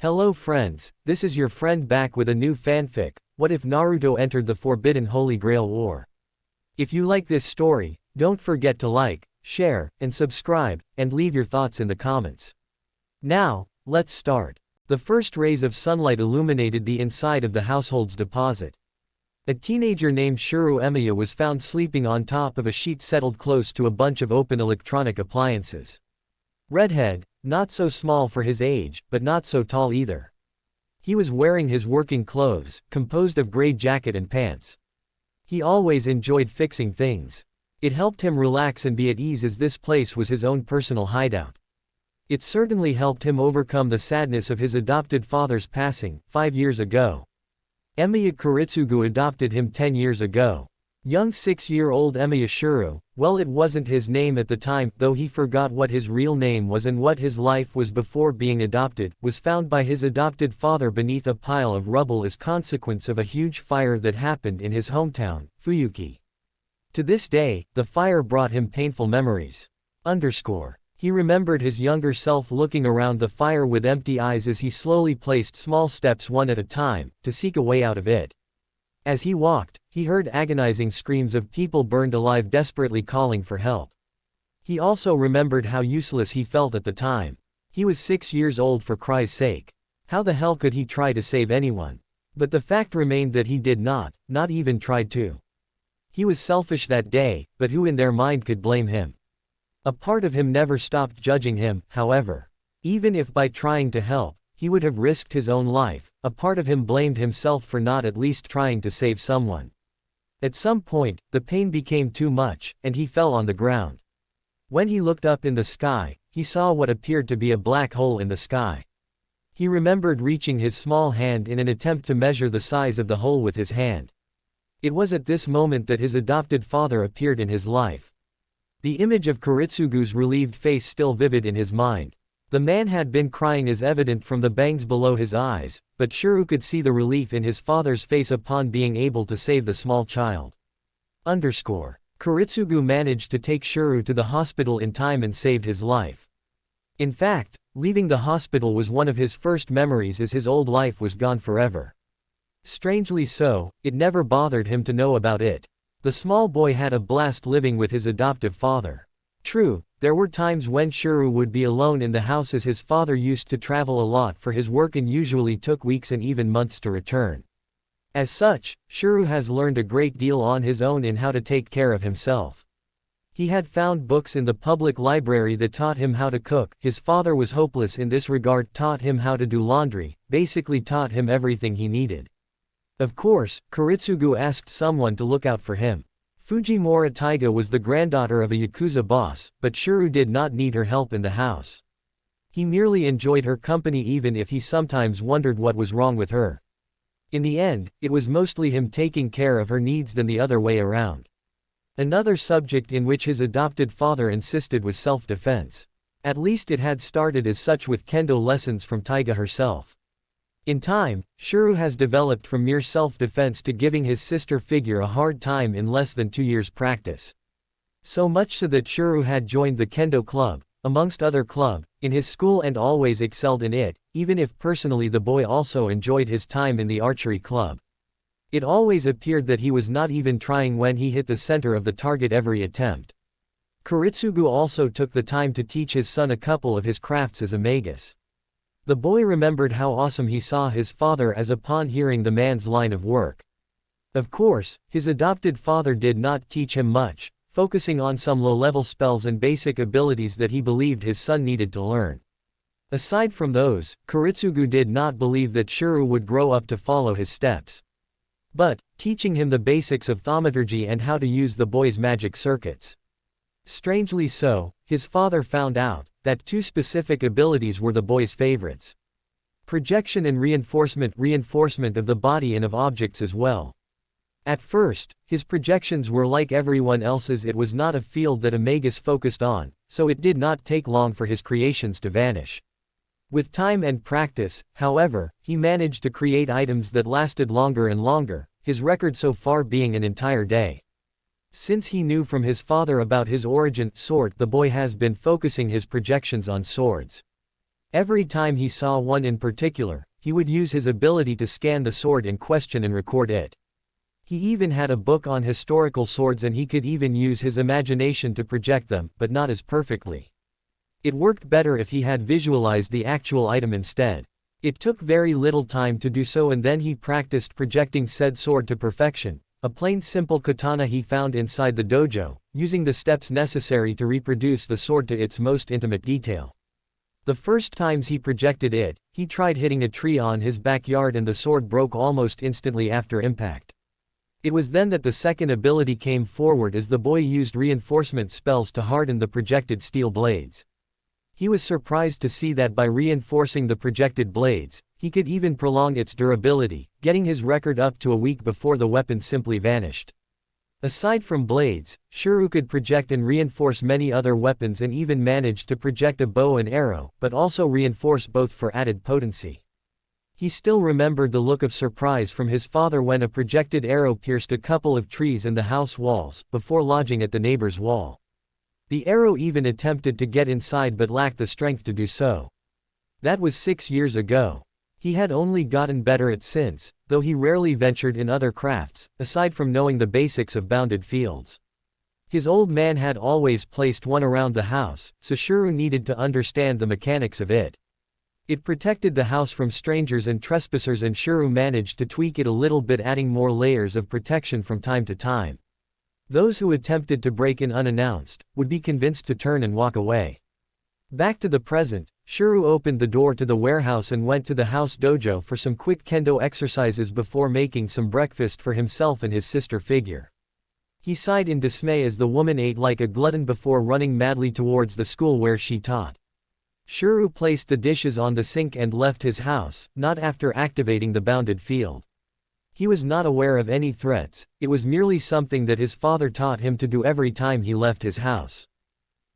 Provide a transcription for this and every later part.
Hello friends, this is your friend back with a new fanfic. What if Naruto entered the forbidden Holy Grail War? If you like this story, don't forget to like, share, and subscribe, and leave your thoughts in the comments. Now, let's start. The first rays of sunlight illuminated the inside of the household's deposit. A teenager named Shuru Emiya was found sleeping on top of a sheet settled close to a bunch of open electronic appliances. Redhead, not so small for his age, but not so tall either. He was wearing his working clothes, composed of gray jacket and pants. He always enjoyed fixing things. It helped him relax and be at ease as this place was his own personal hideout. It certainly helped him overcome the sadness of his adopted father's passing, 5 years ago. Emiya Kuritsugu adopted him 10 years ago. Young 6-year-old Emiya Shuru, well, it wasn't his name at the time, though he forgot what his real name was and what his life was before being adopted, was found by his adopted father beneath a pile of rubble as consequence of a huge fire that happened in his hometown, Fuyuki. To this day, the fire brought him painful memories. He remembered his younger self looking around the fire with empty eyes as he slowly placed small steps one at a time, to seek a way out of it. As he walked, he heard agonizing screams of people burned alive desperately calling for help. He also remembered how useless he felt at the time. He was 6 years old, for Christ's sake. How the hell could he try to save anyone? But the fact remained that he did not even tried to. He was selfish that day, but who in their mind could blame him? A part of him never stopped judging him, however. Even if by trying to help, he would have risked his own life, a part of him blamed himself for not at least trying to save someone. At some point, the pain became too much, and he fell on the ground. When he looked up in the sky, he saw what appeared to be a black hole in the sky. He remembered reaching his small hand in an attempt to measure the size of the hole with his hand. It was at this moment that his adopted father appeared in his life. The image of Kuritsugu's relieved face still vivid in his mind. The man had been crying as evident from the bangs below his eyes, but Shuru could see the relief in his father's face upon being able to save the small child. Kuritsugu managed to take Shuru to the hospital in time and saved his life. In fact, leaving the hospital was one of his first memories as his old life was gone forever. Strangely so, it never bothered him to know about it. The small boy had a blast living with his adoptive father. True, there were times when Shuru would be alone in the house as his father used to travel a lot for his work and usually took weeks and even months to return. As such, Shuru has learned a great deal on his own in how to take care of himself. He had found books in the public library that taught him how to cook. His father was hopeless in this regard, taught him how to do laundry, basically taught him everything he needed. Of course, Kuritsugu asked someone to look out for him. Fujimura Taiga was the granddaughter of a Yakuza boss, but Shuru did not need her help in the house. He merely enjoyed her company even if he sometimes wondered what was wrong with her. In the end, it was mostly him taking care of her needs than the other way around. Another subject in which his adopted father insisted was self-defense. At least it had started as such with kendo lessons from Taiga herself. In time, Shuru has developed from mere self-defense to giving his sister figure a hard time in less than 2 years' practice. So much so that Shuru had joined the kendo club, amongst other club, in his school and always excelled in it, even if personally the boy also enjoyed his time in the archery club. It always appeared that he was not even trying when he hit the center of the target every attempt. Kuritsugu also took the time to teach his son a couple of his crafts as a magus. The boy remembered how awesome he saw his father as upon hearing the man's line of work. Of course, his adopted father did not teach him much, focusing on some low-level spells and basic abilities that he believed his son needed to learn. Aside from those, Kuritsugu did not believe that Shuru would grow up to follow his steps. But, teaching him the basics of thaumaturgy and how to use the boy's magic circuits. Strangely so, his father found out that 2 specific abilities were the boy's favorites. Projection and reinforcement of the body and of objects as well. At first, his projections were like everyone else's. It was not a field that a magus focused on, so it did not take long for his creations to vanish. With time and practice, however, he managed to create items that lasted longer and longer, his record so far being an entire day. Since he knew from his father about his origin sword, the boy has been focusing his projections on swords. Every time he saw one in particular, he would use his ability to scan the sword in question and record it. He even had a book on historical swords and he could even use his imagination to project them, but not as perfectly. It worked better if he had visualized the actual item instead. It took very little time to do so and then he practiced projecting said sword to perfection, a plain simple katana he found inside the dojo, using the steps necessary to reproduce the sword to its most intimate detail. The first times he projected it, he tried hitting a tree on his backyard and the sword broke almost instantly after impact. It was then that the second ability came forward as the boy used reinforcement spells to harden the projected steel blades. He was surprised to see that by reinforcing the projected blades, he could even prolong its durability, getting his record up to a week before the weapon simply vanished. Aside from blades, Shuru could project and reinforce many other weapons and even managed to project a bow and arrow, but also reinforce both for added potency. He still remembered the look of surprise from his father when a projected arrow pierced a couple of trees in the house walls, before lodging at the neighbor's wall. The arrow even attempted to get inside but lacked the strength to do so. That was 6 years ago. He had only gotten better at since, though he rarely ventured in other crafts, aside from knowing the basics of bounded fields. His old man had always placed one around the house, so Shuru needed to understand the mechanics of it. It protected the house from strangers and trespassers and Shuru managed to tweak it a little bit, adding more layers of protection from time to time. Those who attempted to break in unannounced, would be convinced to turn and walk away. Back to the present, Shuru opened the door to the warehouse and went to the house dojo for some quick kendo exercises before making some breakfast for himself and his sister figure. He sighed in dismay as the woman ate like a glutton before running madly towards the school where she taught. Shuru placed the dishes on the sink and left his house, not after activating the bounded field. He was not aware of any threats, it was merely something that his father taught him to do every time he left his house.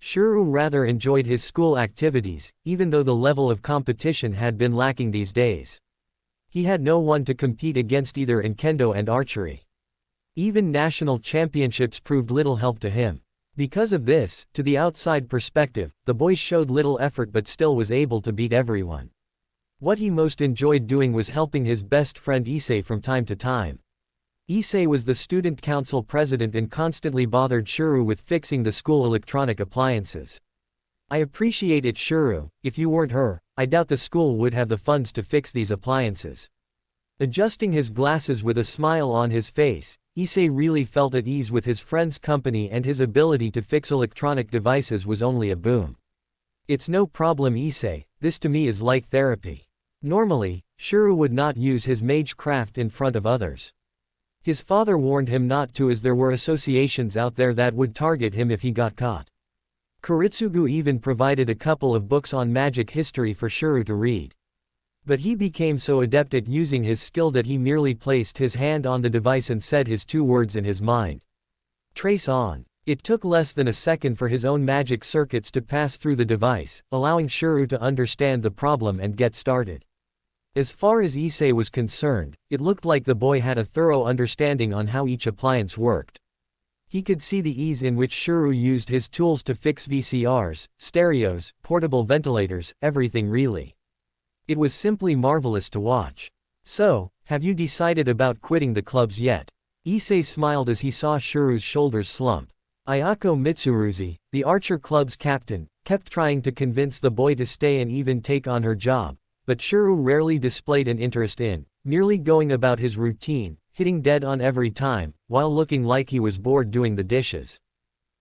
Shuru rather enjoyed his school activities, even though the level of competition had been lacking these days. He had no one to compete against either in kendo and archery. Even national championships proved little help to him. Because of this, to the outside perspective, the boy showed little effort but still was able to beat everyone. What he most enjoyed doing was helping his best friend Issei from time to time. Issei was the student council president and constantly bothered Shuru with fixing the school electronic appliances. "I appreciate it, Shuru. If you weren't her, I doubt the school would have the funds to fix these appliances." Adjusting his glasses with a smile on his face, Issei really felt at ease with his friend's company and his ability to fix electronic devices was only a boon. "It's no problem, Issei, this to me is like therapy." Normally, Shuru would not use his mage craft in front of others. His father warned him not to as there were associations out there that would target him if he got caught. Kuritsugu even provided a couple of books on magic history for Shuru to read. But he became so adept at using his skill that he merely placed his hand on the device and said his 2 words in his mind. "Trace on." It took less than a second for his own magic circuits to pass through the device, allowing Shuru to understand the problem and get started. As far as Issei was concerned, it looked like the boy had a thorough understanding on how each appliance worked. He could see the ease in which Shuru used his tools to fix VCRs, stereos, portable ventilators, everything really. It was simply marvelous to watch. "So, have you decided about quitting the clubs yet?" Issei smiled as he saw Shuru's shoulders slump. Ayako Mitsuruzi, the Archer Club's captain, kept trying to convince the boy to stay and even take on her job, but Shuru rarely displayed an interest in, merely going about his routine, hitting dead on every time, while looking like he was bored doing the dishes.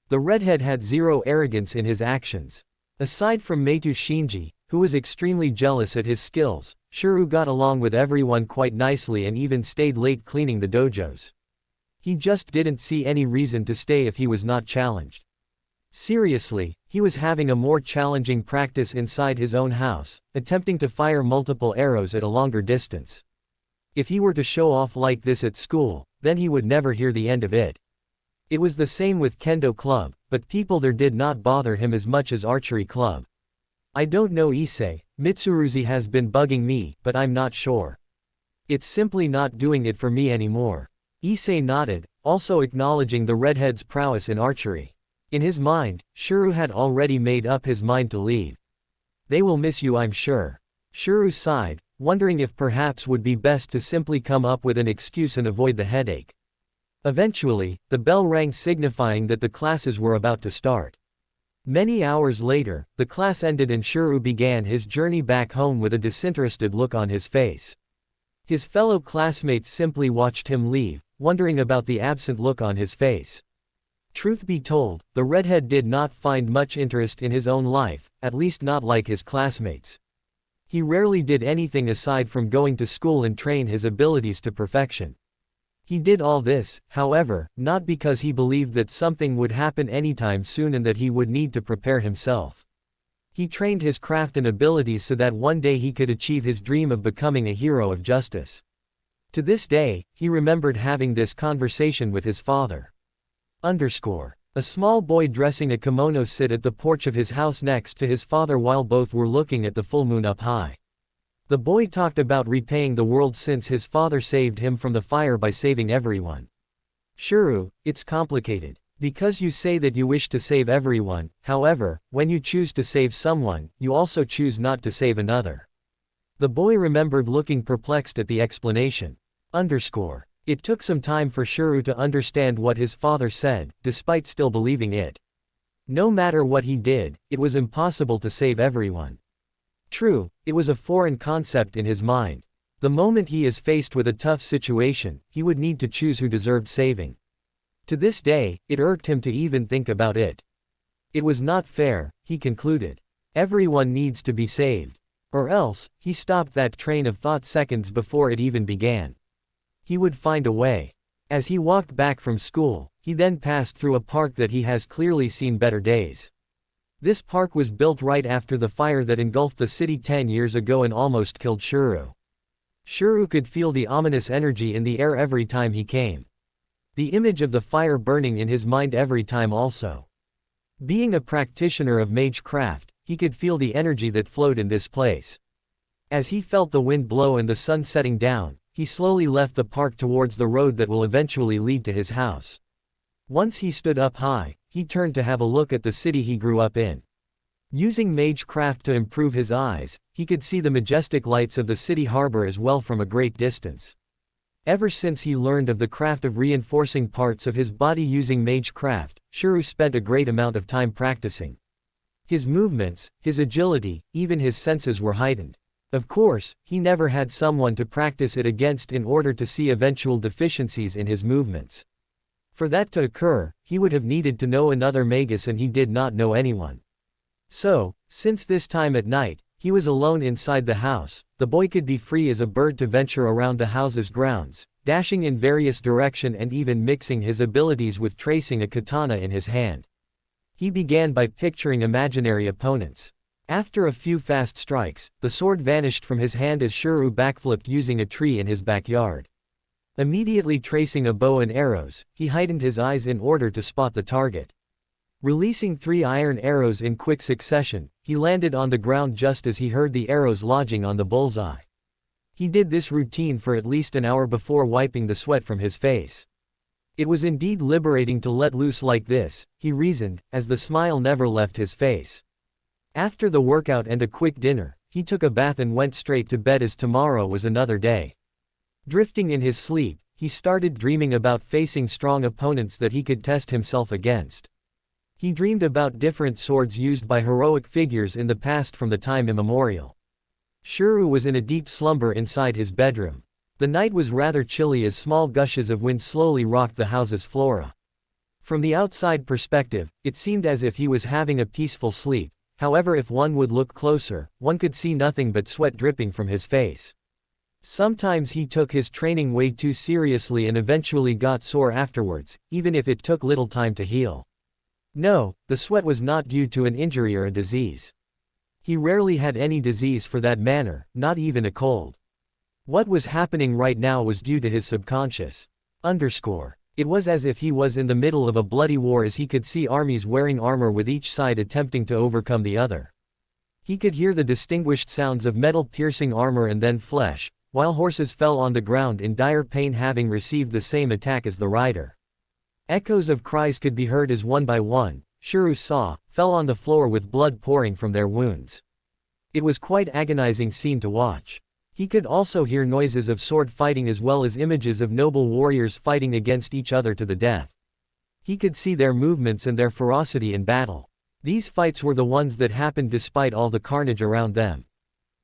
The redhead had zero arrogance in his actions. Aside from Meitu Shinji, who was extremely jealous at his skills, Shuru got along with everyone quite nicely and even stayed late cleaning the dojos. He just didn't see any reason to stay if he was not challenged. Seriously, he was having a more challenging practice inside his own house, attempting to fire multiple arrows at a longer distance. If he were to show off like this at school, then he would never hear the end of it. It was the same with Kendo Club, but people there did not bother him as much as Archery Club. "I don't know, Issei, Mitsuruzi has been bugging me, but I'm not sure. It's simply not doing it for me anymore." Issei nodded, also acknowledging the redhead's prowess in archery. In his mind, Shuru had already made up his mind to leave. They will miss you, I'm sure. Shuru sighed, wondering if perhaps would be best to simply come up with an excuse and avoid the headache. Eventually, the bell rang signifying that the classes were about to start. Many hours later, the class ended and Shuru began his journey back home with a disinterested look on his face. His fellow classmates simply watched him leave, wondering about the absent look on his face. Truth be told, the redhead did not find much interest in his own life, at least not like his classmates. He rarely did anything aside from going to school and train his abilities to perfection. He did all this, however, not because he believed that something would happen anytime soon and that he would need to prepare himself. He trained his craft and abilities so that one day he could achieve his dream of becoming a hero of justice. To this day, he remembered having this conversation with his father. A small boy dressing a kimono sit at the porch of his house next to his father while both were looking at the full moon up high. The boy talked about repaying the world since his father saved him from the fire by saving everyone. Shuru, it's complicated. Because you say that you wish to save everyone, however, when you choose to save someone, you also choose not to save another. The boy remembered looking perplexed at the explanation. It took some time for Shuru to understand what his father said, despite still believing it. No matter what he did, it was impossible to save everyone. True, it was a foreign concept in his mind. The moment he is faced with a tough situation, he would need to choose who deserved saving. To this day, it irked him to even think about it. It was not fair, he concluded. Everyone needs to be saved. Or else, he stopped that train of thought seconds before it even began. He would find a way. As he walked back from school, he then passed through a park that he has clearly seen better days. This park was built right after the fire that engulfed the city 10 years ago and almost killed Shuru. Shuru could feel the ominous energy in the air every time he came. The image of the fire burning in his mind every time also. Being a practitioner of magecraft, he could feel the energy that flowed in this place. As he felt the wind blow and the sun setting down, he slowly left the park towards the road that will eventually lead to his house. Once he stood up high, he turned to have a look at the city he grew up in. Using magecraft to improve his eyes, he could see the majestic lights of the city harbor as well from a great distance. Ever since he learned of the craft of reinforcing parts of his body using magecraft, Shuru spent a great amount of time practicing. His movements, his agility, even his senses were heightened. Of course, he never had someone to practice it against in order to see eventual deficiencies in his movements. For that to occur, he would have needed to know another magus and he did not know anyone. So, since this time at night, he was alone inside the house, the boy could be free as a bird to venture around the house's grounds, dashing in various directions and even mixing his abilities with tracing a katana in his hand. He began by picturing imaginary opponents. After a few fast strikes, the sword vanished from his hand as Shuru backflipped using a tree in his backyard. Immediately tracing a bow and arrows, he heightened his eyes in order to spot the target. Releasing 3 iron arrows in quick succession, he landed on the ground just as he heard the arrows lodging on the bullseye. He did this routine for at least an hour before wiping the sweat from his face. It was indeed liberating to let loose like this, he reasoned, as the smile never left his face. After the workout and a quick dinner, he took a bath and went straight to bed as tomorrow was another day. Drifting in his sleep, he started dreaming about facing strong opponents that he could test himself against. He dreamed about different swords used by heroic figures in the past from the time immemorial. Shuru was in a deep slumber inside his bedroom. The night was rather chilly as small gushes of wind slowly rocked the house's flora. From the outside perspective, it seemed as if he was having a peaceful sleep. However, if one would look closer, one could see nothing but sweat dripping from his face. Sometimes he took his training way too seriously and eventually got sore afterwards, even if it took little time to heal. No, the sweat was not due to an injury or a disease. He rarely had any disease for that matter, not even a cold. What was happening right now was due to his subconscious. It was as if he was in the middle of a bloody war as he could see armies wearing armor with each side attempting to overcome the other. He could hear the distinguished sounds of metal piercing armor and then flesh, while horses fell on the ground in dire pain having received the same attack as the rider. Echoes of cries could be heard as one by one, Shuru saw, fell on the floor with blood pouring from their wounds. It was quite agonizing scene to watch. He could also hear noises of sword fighting as well as images of noble warriors fighting against each other to the death. He could see their movements and their ferocity in battle. These fights were the ones that happened despite all the carnage around them.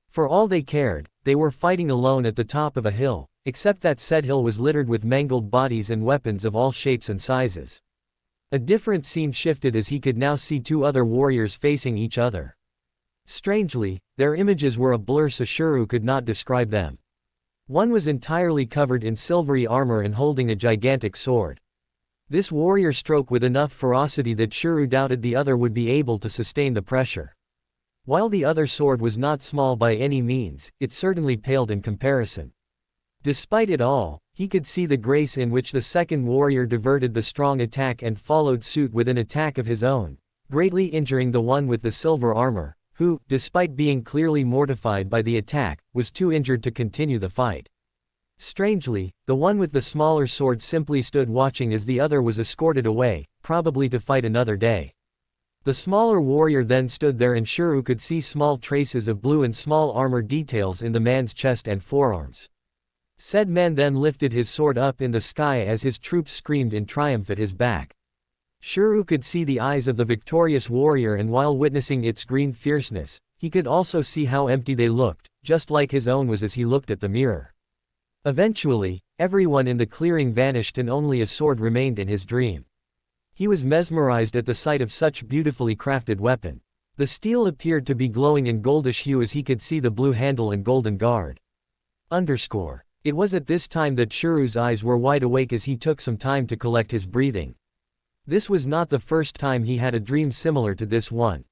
For all they cared, they were fighting alone at the top of a hill, except that said hill was littered with mangled bodies and weapons of all shapes and sizes. A different scene shifted as he could now see two other warriors facing each other. Strangely, their images were a blur so Shuru could not describe them. One was entirely covered in silvery armor and holding a gigantic sword. This warrior spoke with enough ferocity that Shuru doubted the other would be able to sustain the pressure. While the other sword was not small by any means, it certainly paled in comparison. Despite it all, he could see the grace in which the second warrior diverted the strong attack and followed suit with an attack of his own, greatly injuring the one with the silver armor, who, despite being clearly mortified by the attack, was too injured to continue the fight. Strangely, the one with the smaller sword simply stood watching as the other was escorted away, probably to fight another day. The smaller warrior then stood there and Shuru could see small traces of blue and small armor details in the man's chest and forearms. Said man then lifted his sword up in the sky as his troops screamed in triumph at his back. Shuru could see the eyes of the victorious warrior, and while witnessing its green fierceness, he could also see how empty they looked, just like his own was as he looked at the mirror. Eventually, everyone in the clearing vanished and only a sword remained in his dream. He was mesmerized at the sight of such beautifully crafted weapon. The steel appeared to be glowing in goldish hue as he could see the blue handle and golden guard. It was at this time that Shuru's eyes were wide awake as he took some time to collect his breathing. This was not the first time he had a dream similar to this one.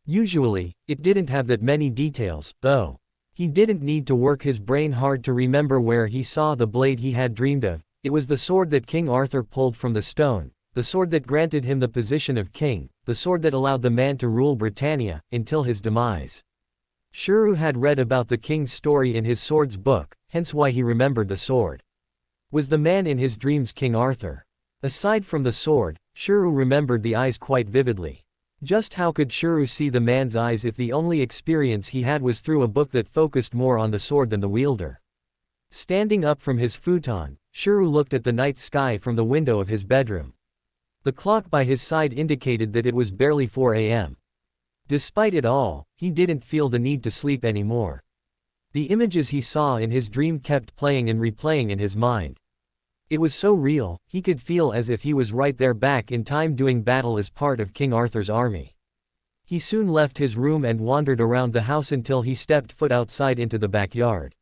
Usually, it didn't have that many details, though. He didn't need to work his brain hard to remember where he saw the blade he had dreamed of. It was the sword that King Arthur pulled from the stone, the sword that granted him the position of king, the sword that allowed the man to rule Britannia, until his demise. Shuru had read about the king's story in his sword's book, hence why he remembered the sword. Was the man in his dreams King Arthur? Aside from the sword, Shuru remembered the eyes quite vividly. Just how could Shuru see the man's eyes if the only experience he had was through a book that focused more on the sword than the wielder? Standing up from his futon, Shuru looked at the night sky from the window of his bedroom. The clock by his side indicated that it was barely 4 a.m. Despite it all, he didn't feel the need to sleep anymore. The images he saw in his dream kept playing and replaying in his mind. It was so real, he could feel as if he was right there back in time doing battle as part of King Arthur's army. He soon left his room and wandered around the house until he stepped foot outside into the backyard.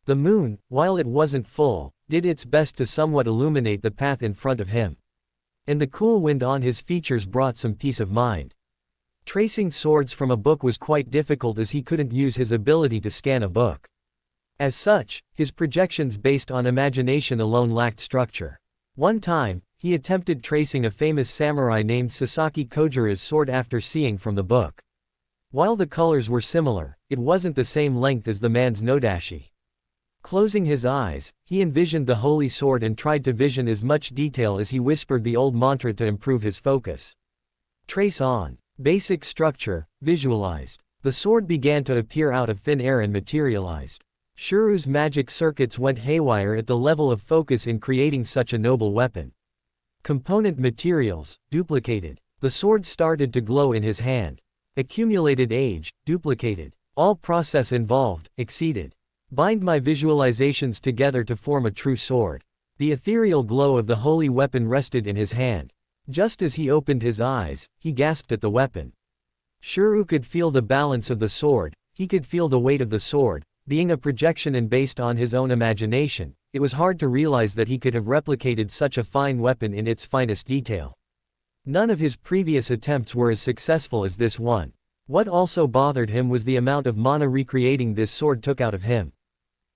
The moon, while it wasn't full, did its best to somewhat illuminate the path in front of him. And the cool wind on his features brought some peace of mind. Tracing swords from a book was quite difficult as he couldn't use his ability to scan a book. As such, his projections based on imagination alone lacked structure. One time, he attempted tracing a famous samurai named Sasaki Kojira's sword after seeing from the book. While the colors were similar, it wasn't the same length as the man's nodashi. Closing his eyes, he envisioned the holy sword and tried to vision as much detail as he whispered the old mantra to improve his focus. Trace on. Basic structure, visualized. The sword began to appear out of thin air and materialized. Shuru's magic circuits went haywire at the level of focus in creating such a noble weapon. Component materials, duplicated. The sword started to glow in his hand. Accumulated age, duplicated. All process involved, exceeded. Bind my visualizations together to form a true sword. The ethereal glow of the holy weapon rested in his hand. Just as he opened his eyes, he gasped at the weapon. Shuru could feel the balance of the sword, he could feel the weight of the sword. Being a projection and based on his own imagination, it was hard to realize that he could have replicated such a fine weapon in its finest detail. None of his previous attempts were as successful as this one. What also bothered him was the amount of mana recreating this sword took out of him.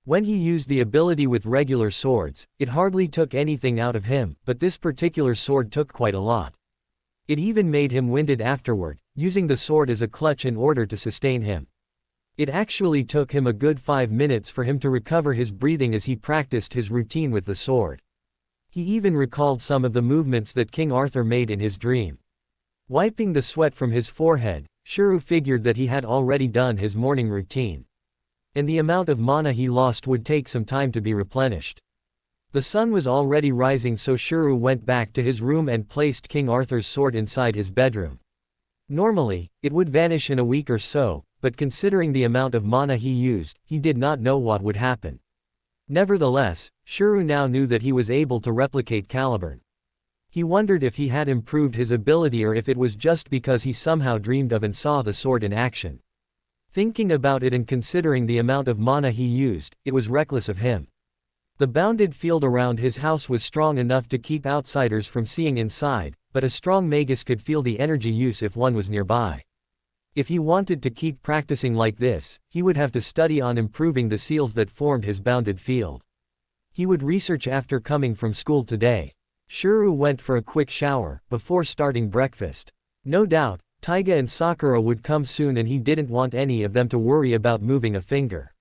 When he used the ability with regular swords, it hardly took anything out of him, but this particular sword took quite a lot. It even made him winded afterward, using the sword as a clutch in order to sustain him. It actually took him a good 5 minutes for him to recover his breathing as he practiced his routine with the sword. He even recalled some of the movements that King Arthur made in his dream. Wiping the sweat from his forehead, Shuru figured that he had already done his morning routine. And the amount of mana he lost would take some time to be replenished. The sun was already rising, so Shuru went back to his room and placed King Arthur's sword inside his bedroom. Normally, it would vanish in a week or so, but considering the amount of mana he used, he did not know what would happen. Nevertheless, Shuru now knew that he was able to replicate Caliburn. He wondered if he had improved his ability or if it was just because he somehow dreamed of and saw the sword in action. Thinking about it and considering the amount of mana he used, it was reckless of him. The bounded field around his house was strong enough to keep outsiders from seeing inside, but a strong magus could feel the energy use if one was nearby. If he wanted to keep practicing like this, he would have to study on improving the seals that formed his bounded field. He would research after coming from school today. Shuru went for a quick shower, before starting breakfast. No doubt, Taiga and Sakura would come soon and he didn't want any of them to worry about moving a finger.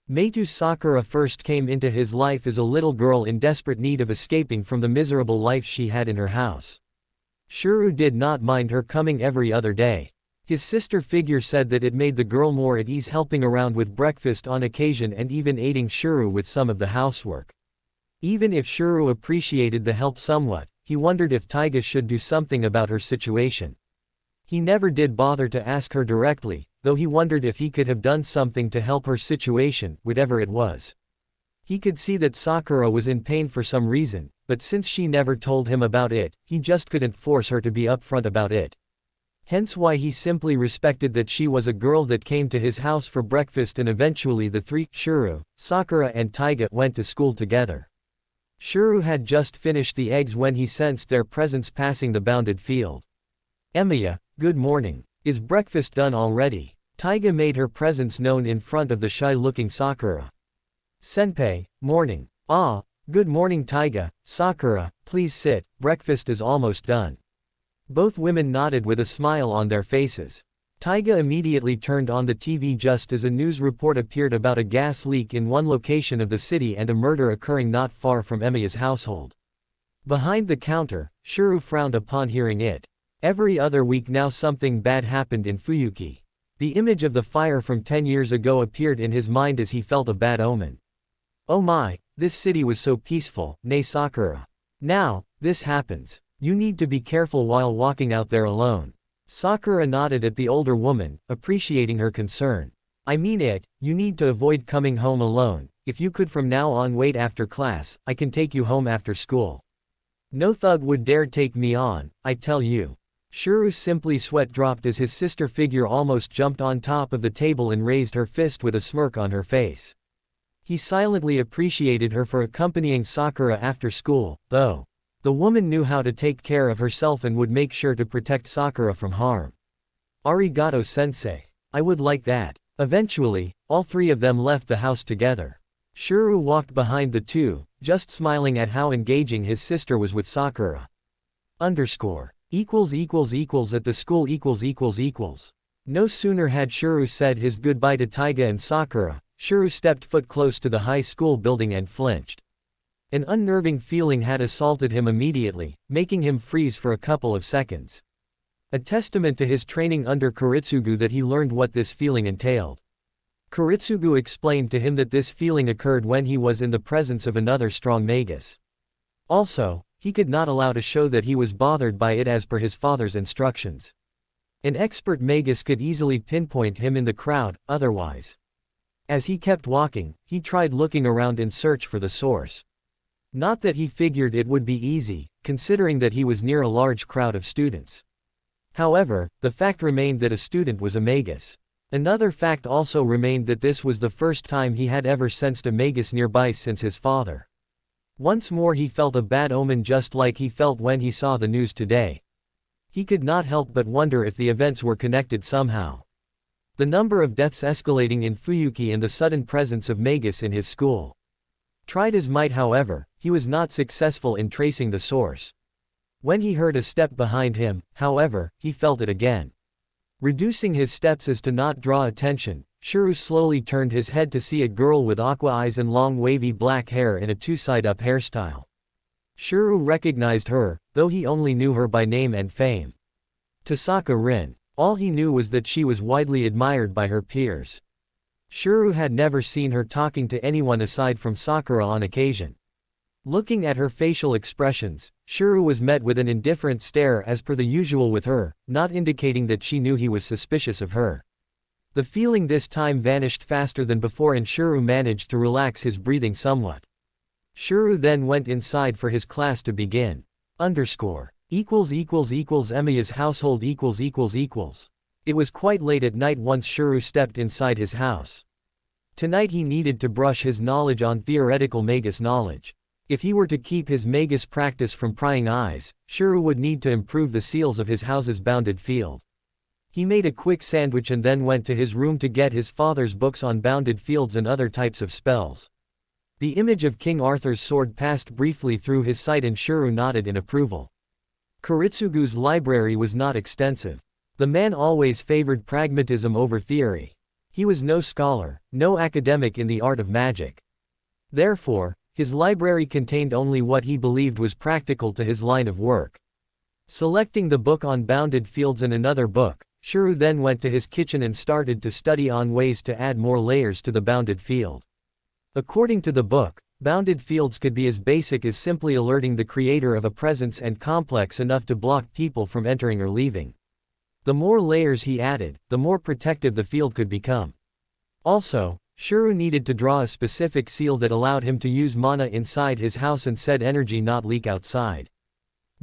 Meitu Sakura first came into his life as a little girl in desperate need of escaping from the miserable life she had in her house. Shuru did not mind her coming every other day. His sister figure said that it made the girl more at ease helping around with breakfast on occasion and even aiding Shuru with some of the housework. Even if Shuru appreciated the help somewhat, he wondered if Taiga should do something about her situation. He never did bother to ask her directly, though he wondered if he could have done something to help her situation, whatever it was. He could see that Sakura was in pain for some reason, but since she never told him about it, he just couldn't force her to be upfront about it. Hence why he simply respected that she was a girl that came to his house for breakfast, and eventually the three, Shuru, Sakura and Taiga, went to school together. Shuru had just finished the eggs when he sensed their presence passing the bounded field. "Emiya, good morning. Is breakfast done already?" Taiga made her presence known in front of the shy-looking Sakura. "Senpai, morning." "Ah, good morning Taiga, Sakura, please sit, breakfast is almost done." Both women nodded with a smile on their faces. Taiga immediately turned on the TV just as a news report appeared about a gas leak in one location of the city and a murder occurring not far from Emiya's household. Behind the counter, Shuru frowned upon hearing it. Every other week now something bad happened in Fuyuki. The image of the fire from 10 years ago appeared in his mind as he felt a bad omen. "Oh my, this city was so peaceful, nay Sakura. Now, this happens. You need to be careful while walking out there alone." Sakura nodded at the older woman, appreciating her concern. "I mean it, you need to avoid coming home alone. If you could from now on wait after class, I can take you home after school. No thug would dare take me on, I tell you." Shuru's simply sweat dropped as his sister figure almost jumped on top of the table and raised her fist with a smirk on her face. He silently appreciated her for accompanying Sakura after school, though. The woman knew how to take care of herself and would make sure to protect Sakura from harm. "Arigato sensei. I would like that." Eventually, all three of them left the house together. Shuru walked behind the two, just smiling at how engaging his sister was with Sakura. == at the school ===. No sooner had Shuru said his goodbye to Taiga and Sakura, Shuru stepped foot close to the high school building and flinched. An unnerving feeling had assaulted him immediately, making him freeze for a couple of seconds. A testament to his training under Kuritsugu that he learned what this feeling entailed. Kuritsugu explained to him that this feeling occurred when he was in the presence of another strong magus. Also, he could not allow to show that he was bothered by it as per his father's instructions. An expert magus could easily pinpoint him in the crowd, otherwise. As he kept walking, he tried looking around in search for the source. Not that he figured it would be easy, considering that he was near a large crowd of students. However, the fact remained that a student was a magus. Another fact also remained that this was the first time he had ever sensed a magus nearby since his father. Once more he felt a bad omen, just like he felt when he saw the news today. He could not help but wonder if the events were connected somehow. The number of deaths escalating in Fuyuki and the sudden presence of magus in his school. Tried as might, however, he was not successful in tracing the source. When he heard a step behind him, however, he felt it again. Reducing his steps as to not draw attention, Shuru slowly turned his head to see a girl with aqua eyes and long wavy black hair in a two-side-up hairstyle. Shuru recognized her, though he only knew her by name and fame. Tasaka Rin. All he knew was that she was widely admired by her peers. Shuru had never seen her talking to anyone aside from Sakura on occasion. Looking at her facial expressions, Shuru was met with an indifferent stare as per the usual with her, not indicating that she knew he was suspicious of her. The feeling this time vanished faster than before and Shuru managed to relax his breathing somewhat. Shuru then went inside for his class to begin. Emiya's household . It was quite late at night once Shuru stepped inside his house. Tonight he needed to brush his knowledge on theoretical magus knowledge. If he were to keep his magus practice from prying eyes, Shuru would need to improve the seals of his house's bounded field. He made a quick sandwich and then went to his room to get his father's books on bounded fields and other types of spells. The image of King Arthur's sword passed briefly through his sight and Shuru nodded in approval. Kuritsugu's library was not extensive. The man always favored pragmatism over theory. He was no scholar, no academic in the art of magic. Therefore, his library contained only what he believed was practical to his line of work. Selecting the book on bounded fields and another book, Shuru then went to his kitchen and started to study on ways to add more layers to the bounded field. According to the book, bounded fields could be as basic as simply alerting the creator of a presence and complex enough to block people from entering or leaving. The more layers he added, the more protective the field could become. Also, Shuru needed to draw a specific seal that allowed him to use mana inside his house and said energy not leak outside.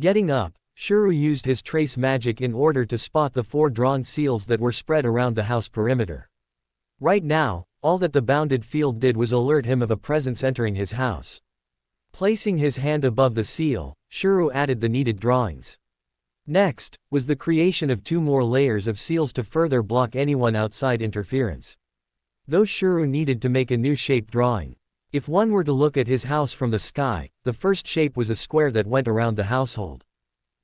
Getting up, Shuru used his trace magic in order to spot the 4 drawn seals that were spread around the house perimeter. Right now, all that the bounded field did was alert him of a presence entering his house. Placing his hand above the seal, Shuru added the needed drawings. Next, was the creation of 2 more layers of seals to further block anyone outside interference. Though Shuru needed to make a new shape drawing. If one were to look at his house from the sky, the first shape was a square that went around the household.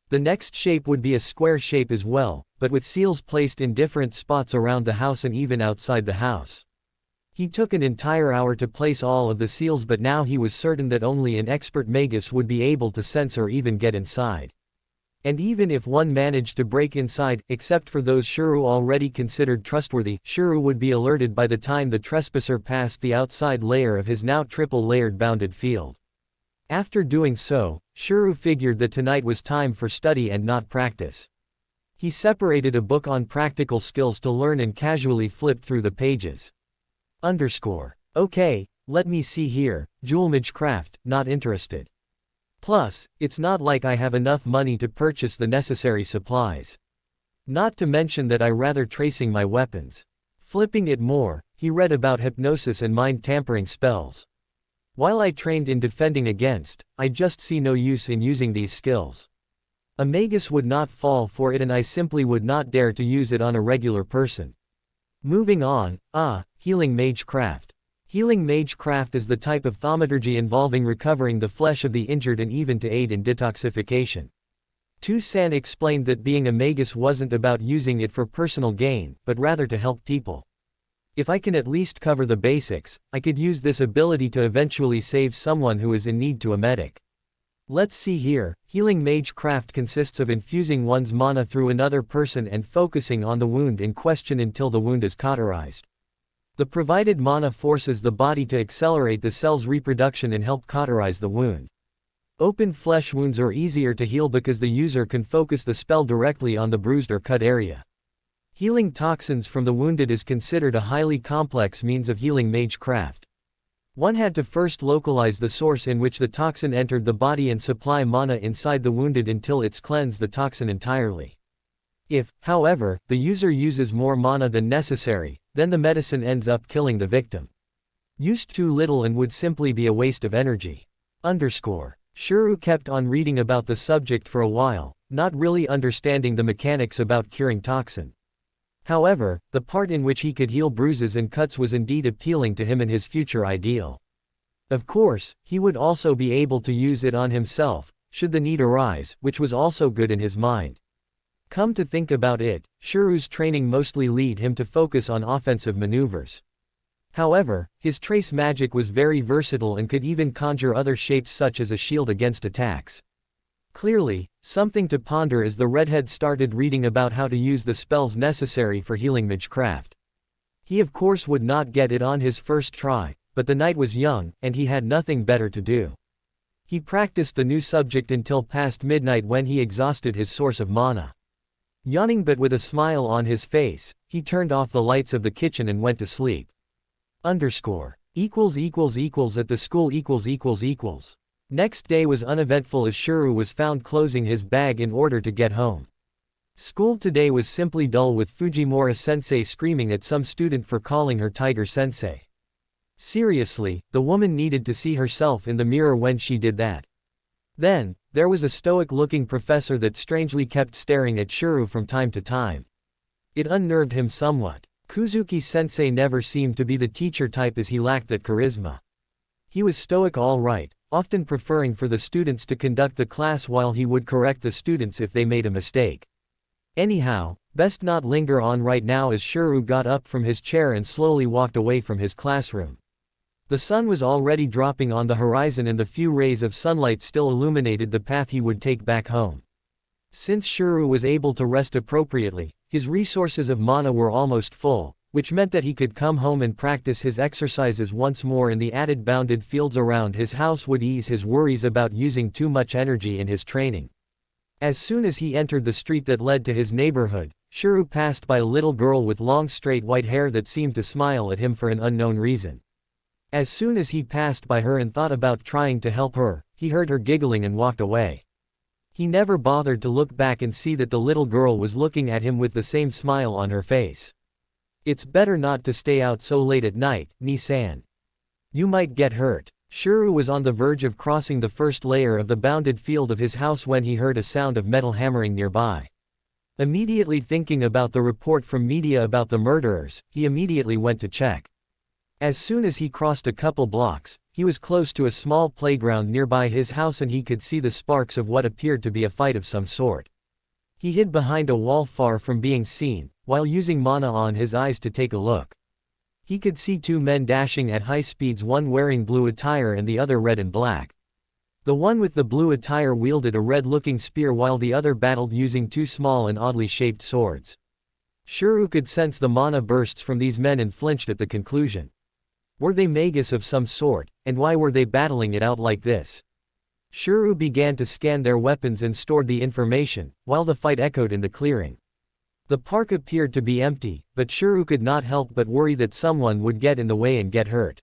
The next shape would be a square shape as well, but with seals placed in different spots around the house and even outside the house. He took an entire hour to place all of the seals, but now he was certain that only an expert magus would be able to sense or even get inside. And even if one managed to break inside, except for those Shuru already considered trustworthy, Shuru would be alerted by the time the trespasser passed the outside layer of his now triple-layered bounded field. After doing so, Shuru figured that tonight was time for study and not practice. He separated a book on practical skills to learn and casually flipped through the pages. Okay, let me see here, Jewelmage craft, not interested. Plus, it's not like I have enough money to purchase the necessary supplies. Not to mention that I rather tracing my weapons. Flipping it more, he read about hypnosis and mind-tampering spells. While I trained in defending against, I just see no use in using these skills. A magus would not fall for it and I simply would not dare to use it on a regular person. Moving on, Healing Mage Craft. Healing Mage Craft is the type of thaumaturgy involving recovering the flesh of the injured and even to aid in detoxification. Tu-san explained that being a magus wasn't about using it for personal gain, but rather to help people. If I can at least cover the basics, I could use this ability to eventually save someone who is in need to a medic. Let's see here, Healing Mage Craft consists of infusing one's mana through another person and focusing on the wound in question until the wound is cauterized. The provided mana forces the body to accelerate the cell's reproduction and help cauterize the wound. Open flesh wounds are easier to heal because the user can focus the spell directly on the bruised or cut area. Healing toxins from the wounded is considered a highly complex means of healing Mage Craft. One had to first localize the source in which the toxin entered the body and supply mana inside the wounded until it's cleansed the toxin entirely. If, however, the user uses more mana than necessary, then the medicine ends up killing the victim. Used too little and would simply be a waste of energy. Shuru kept on reading about the subject for a while, not really understanding the mechanics about curing toxin. However, the part in which he could heal bruises and cuts was indeed appealing to him and his future ideal. Of course, he would also be able to use it on himself, should the need arise, which was also good in his mind. Come to think about it, Shuru's training mostly led him to focus on offensive maneuvers. However, his trace magic was very versatile and could even conjure other shapes such as a shield against attacks. Clearly, something to ponder as the redhead started reading about how to use the spells necessary for healing magecraft. He of course would not get it on his first try, but the night was young, and he had nothing better to do. He practiced the new subject until past midnight when he exhausted his source of mana. Yawning but with a smile on his face, he turned off the lights of the kitchen and went to sleep. _= at the school ===. Next day was uneventful as Shuru was found closing his bag in order to get home. School today was simply dull with Fujimura-sensei screaming at some student for calling her Tiger-sensei. Seriously, the woman needed to see herself in the mirror when she did that. Then, there was a stoic-looking professor that strangely kept staring at Shuru from time to time. It unnerved him somewhat. Kuzuki-sensei never seemed to be the teacher type as he lacked that charisma. He was stoic all right, often preferring for the students to conduct the class while he would correct the students if they made a mistake. Anyhow, best not linger on right now as Shuru got up from his chair and slowly walked away from his classroom. The sun was already dropping on the horizon and the few rays of sunlight still illuminated the path he would take back home. Since Shuru was able to rest appropriately, his resources of mana were almost full, which meant that he could come home and practice his exercises once more, and the added bounded fields around his house would ease his worries about using too much energy in his training. As soon as he entered the street that led to his neighborhood, Shuru passed by a little girl with long straight white hair that seemed to smile at him for an unknown reason. As soon as he passed by her and thought about trying to help her, he heard her giggling and walked away. He never bothered to look back and see that the little girl was looking at him with the same smile on her face. It's better not to stay out so late at night, Ni-san. You might get hurt. Shuru was on the verge of crossing the first layer of the bounded field of his house when he heard a sound of metal hammering nearby. Immediately thinking about the report from media about the murderers, he immediately went to check. As soon as he crossed a couple blocks, he was close to a small playground nearby his house and he could see the sparks of what appeared to be a fight of some sort. He hid behind a wall far from being seen, while using mana on his eyes to take a look. He could see two men dashing at high speeds, one wearing blue attire and the other red and black. The one with the blue attire wielded a red-looking spear while the other battled using two small and oddly shaped swords. Shuru could sense the mana bursts from these men and flinched at the conclusion. Were they magus of some sort, and why were they battling it out like this? Shuru began to scan their weapons and stored the information, while the fight echoed in the clearing. The park appeared to be empty, but Shuru could not help but worry that someone would get in the way and get hurt.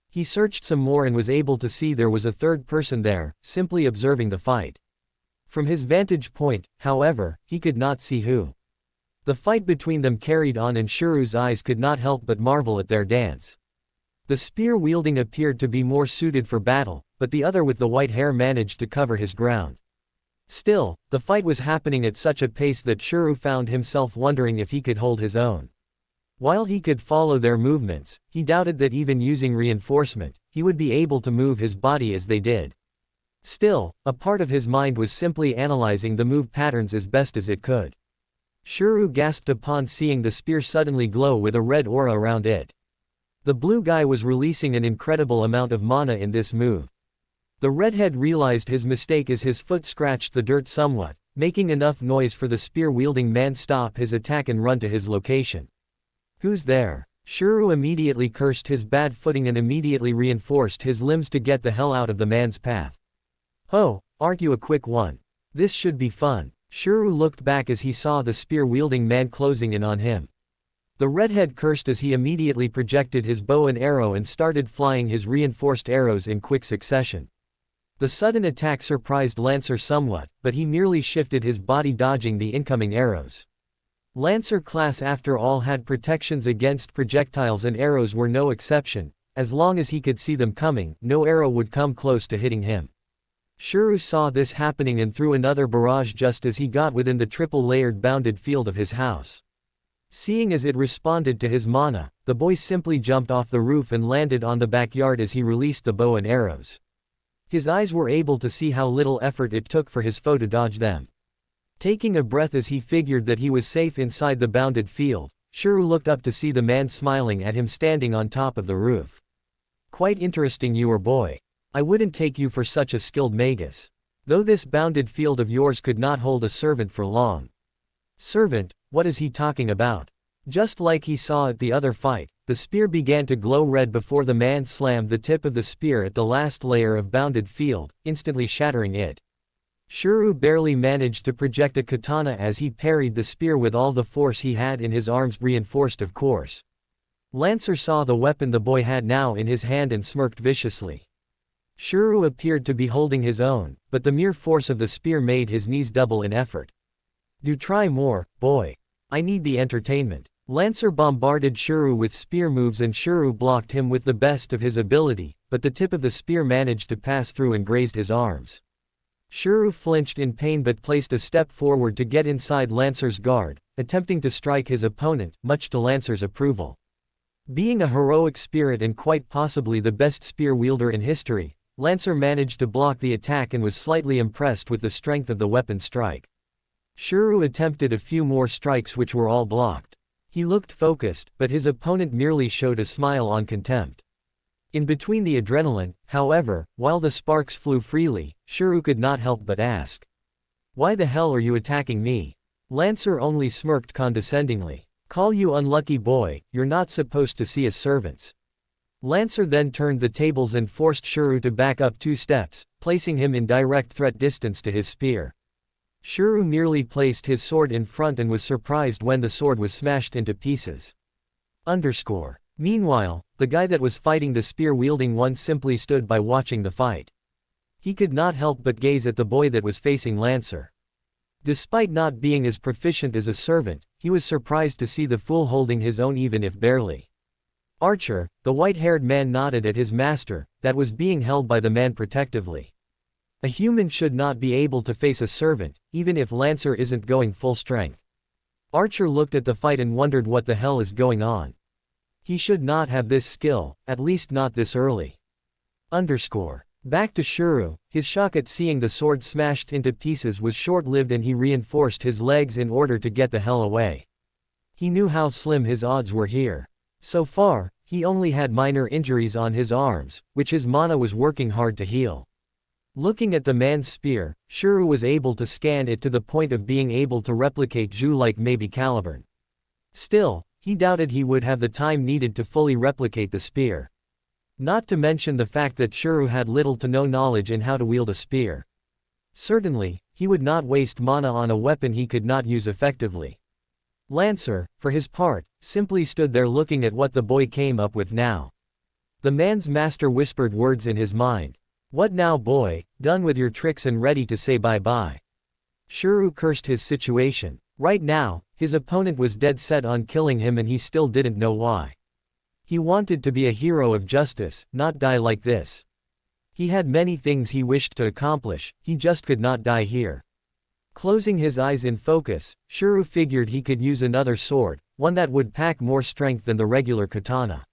He searched some more and was able to see there was a third person there, simply observing the fight. From his vantage point, however, he could not see who. The fight between them carried on and Shuru's eyes could not help but marvel at their dance. The spear wielding appeared to be more suited for battle, but the other with the white hair managed to cover his ground. Still, the fight was happening at such a pace that Shuru found himself wondering if he could hold his own. While he could follow their movements, he doubted that even using reinforcement, he would be able to move his body as they did. Still, a part of his mind was simply analyzing the move patterns as best as it could. Shuru gasped upon seeing the spear suddenly glow with a red aura around it. The blue guy was releasing an incredible amount of mana in this move. The redhead realized his mistake as his foot scratched the dirt somewhat, making enough noise for the spear-wielding man stop his attack and run to his location. Who's there? Shuru immediately cursed his bad footing and immediately reinforced his limbs to get the hell out of the man's path. Oh, aren't you a quick one? This should be fun. Shuru looked back as he saw the spear-wielding man closing in on him. The redhead cursed as he immediately projected his bow and arrow and started flying his reinforced arrows in quick succession. The sudden attack surprised Lancer somewhat, but he merely shifted his body dodging the incoming arrows. Lancer class after all had protections against projectiles and arrows were no exception. As long as he could see them coming, no arrow would come close to hitting him. Shuru saw this happening and threw another barrage just as he got within the triple-layered bounded field of his house. Seeing as it responded to his mana, the boy simply jumped off the roof and landed on the backyard as he released the bow and arrows. His eyes were able to see how little effort it took for his foe to dodge them. Taking a breath as he figured that he was safe inside the bounded field, Shuru looked up to see the man smiling at him standing on top of the roof. Quite interesting, your boy. I wouldn't take you for such a skilled magus. Though this bounded field of yours could not hold a servant for long. Servant, what is he talking about? Just like he saw at the other fight, the spear began to glow red before the man slammed the tip of the spear at the last layer of bounded field, instantly shattering it. Shuru barely managed to project a katana as he parried the spear with all the force he had in his arms, reinforced of course. Lancer saw the weapon the boy had now in his hand and smirked viciously. Shuru appeared to be holding his own, but the mere force of the spear made his knees double in effort. Do try more, boy. I need the entertainment. Lancer bombarded Shuru with spear moves and Shuru blocked him with the best of his ability, but the tip of the spear managed to pass through and grazed his arms. Shuru flinched in pain but placed a step forward to get inside Lancer's guard, attempting to strike his opponent, much to Lancer's approval. Being a heroic spirit and quite possibly the best spear wielder in history, Lancer managed to block the attack and was slightly impressed with the strength of the weapon's strike. Shuru attempted a few more strikes which were all blocked. He looked focused, but his opponent merely showed a smile on contempt. In between the adrenaline, however, while the sparks flew freely, Shuru could not help but ask. Why the hell are you attacking me? Lancer only smirked condescendingly. Call you unlucky boy, you're not supposed to see as servants. Lancer then turned the tables and forced Shuru to back up 2 steps, placing him in direct threat distance to his spear. Shuru merely placed his sword in front and was surprised when the sword was smashed into pieces. Meanwhile, the guy that was fighting the spear-wielding one simply stood by watching the fight. He could not help but gaze at the boy that was facing Lancer. Despite not being as proficient as a servant, he was surprised to see the fool holding his own even if barely. Archer, the white-haired man nodded at his master, that was being held by the man protectively. A human should not be able to face a servant, even if Lancer isn't going full strength. Archer looked at the fight and wondered what the hell is going on. He should not have this skill, at least not this early. Back to Shuru, his shock at seeing the sword smashed into pieces was short-lived and he reinforced his legs in order to get the hell away. He knew how slim his odds were here. So far, he only had minor injuries on his arms, which his mana was working hard to heal. Looking at the man's spear, Shuru was able to scan it to the point of being able to replicate Zhu like maybe Caliburn. Still, he doubted he would have the time needed to fully replicate the spear. Not to mention the fact that Shuru had little to no knowledge in how to wield a spear. Certainly, he would not waste mana on a weapon he could not use effectively. Lancer, for his part, simply stood there looking at what the boy came up with now. The man's master whispered words in his mind. What now boy, done with your tricks and ready to say bye-bye? Shuru cursed his situation. Right now, his opponent was dead set on killing him and he still didn't know why. He wanted to be a hero of justice, not die like this. He had many things he wished to accomplish, he just could not die here. Closing his eyes in focus, Shuru figured he could use another sword, one that would pack more strength than the regular katana.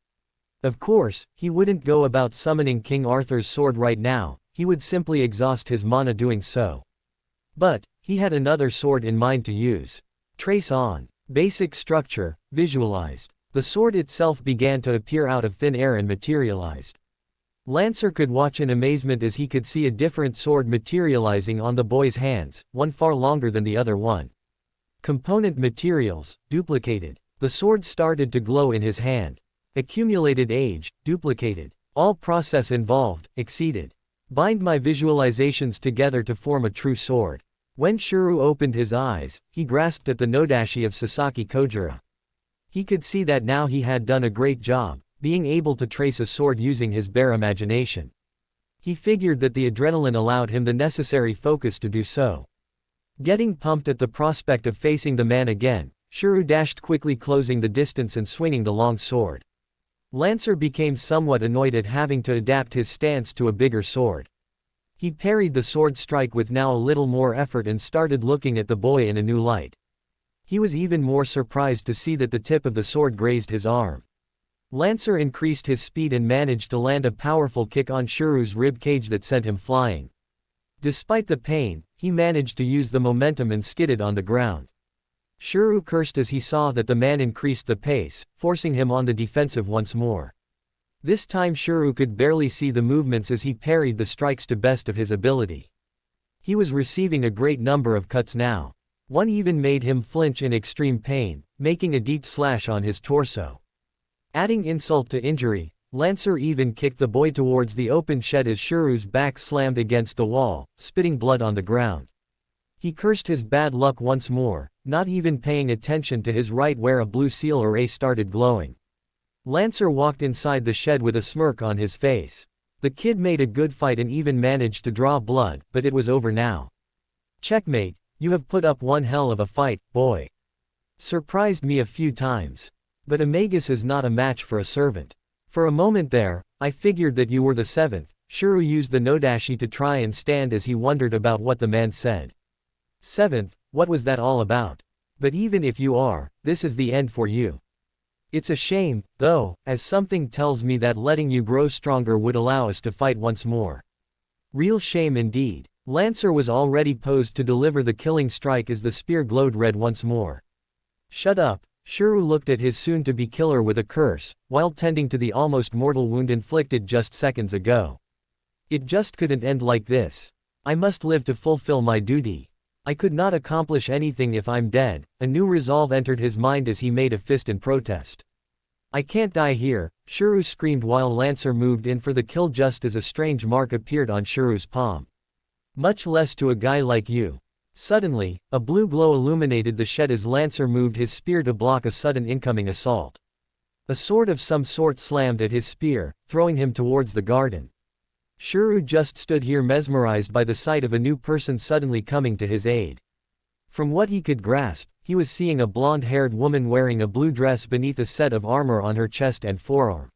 Of course, he wouldn't go about summoning King Arthur's sword right now, he would simply exhaust his mana doing so. But, he had another sword in mind to use. Trace on. Basic structure, visualized. The sword itself began to appear out of thin air and materialized. Lancer could watch in amazement as he could see a different sword materializing on the boy's hands, one far longer than the other one. Component materials, duplicated. The sword started to glow in his hand. Accumulated age, duplicated. All process involved, exceeded. Bind my visualizations together to form a true sword. When Shuru opened his eyes, he grasped at the nodashi of Sasaki Kojiro. He could see that now he had done a great job, being able to trace a sword using his bare imagination. He figured that the adrenaline allowed him the necessary focus to do so. Getting pumped at the prospect of facing the man again, Shuru dashed quickly, closing the distance and swinging the long sword. Lancer became somewhat annoyed at having to adapt his stance to a bigger sword. He parried the sword strike with now a little more effort and started looking at the boy in a new light. He was even more surprised to see that the tip of the sword grazed his arm. Lancer increased his speed and managed to land a powerful kick on Shuru's rib cage that sent him flying. Despite the pain, he managed to use the momentum and skidded on the ground. Shuru cursed as he saw that the man increased the pace, forcing him on the defensive once more. This time Shuru could barely see the movements as he parried the strikes to best of his ability. He was receiving a great number of cuts now. One even made him flinch in extreme pain, making a deep slash on his torso. Adding insult to injury, Lancer even kicked the boy towards the open shed as Shuru's back slammed against the wall, spitting blood on the ground. He cursed his bad luck once more, not even paying attention to his right where a blue seal array started glowing. Lancer walked inside the shed with a smirk on his face. The kid made a good fight and even managed to draw blood, but it was over now. Checkmate, you have put up one hell of a fight, boy. Surprised me a few times. But a magus is not a match for a servant. For a moment there, I figured that you were the seventh. Shuru used the nodashi to try and stand as he wondered about what the man said. Seventh, what was that all about? But even if you are, this is the end for you. It's a shame, though, as something tells me that letting you grow stronger would allow us to fight once more. Real shame indeed. Lancer was already posed to deliver the killing strike as the spear glowed red once more. Shut up. Shuru looked at his soon-to-be killer with a curse, while tending to the almost mortal wound inflicted just seconds ago. It just couldn't end like this. I must live to fulfill my duty. I could not accomplish anything if I'm dead. A new resolve entered his mind as he made a fist in protest. I can't die here, Shuru screamed while Lancer moved in for the kill just as a strange mark appeared on Shuru's palm. Much less to a guy like you. Suddenly, a blue glow illuminated the shed as Lancer moved his spear to block a sudden incoming assault. A sword of some sort slammed at his spear, throwing him towards the garden. Shuru just stood here mesmerized by the sight of a new person suddenly coming to his aid. From what he could grasp, he was seeing a blonde-haired woman wearing a blue dress beneath a set of armor on her chest and forearm.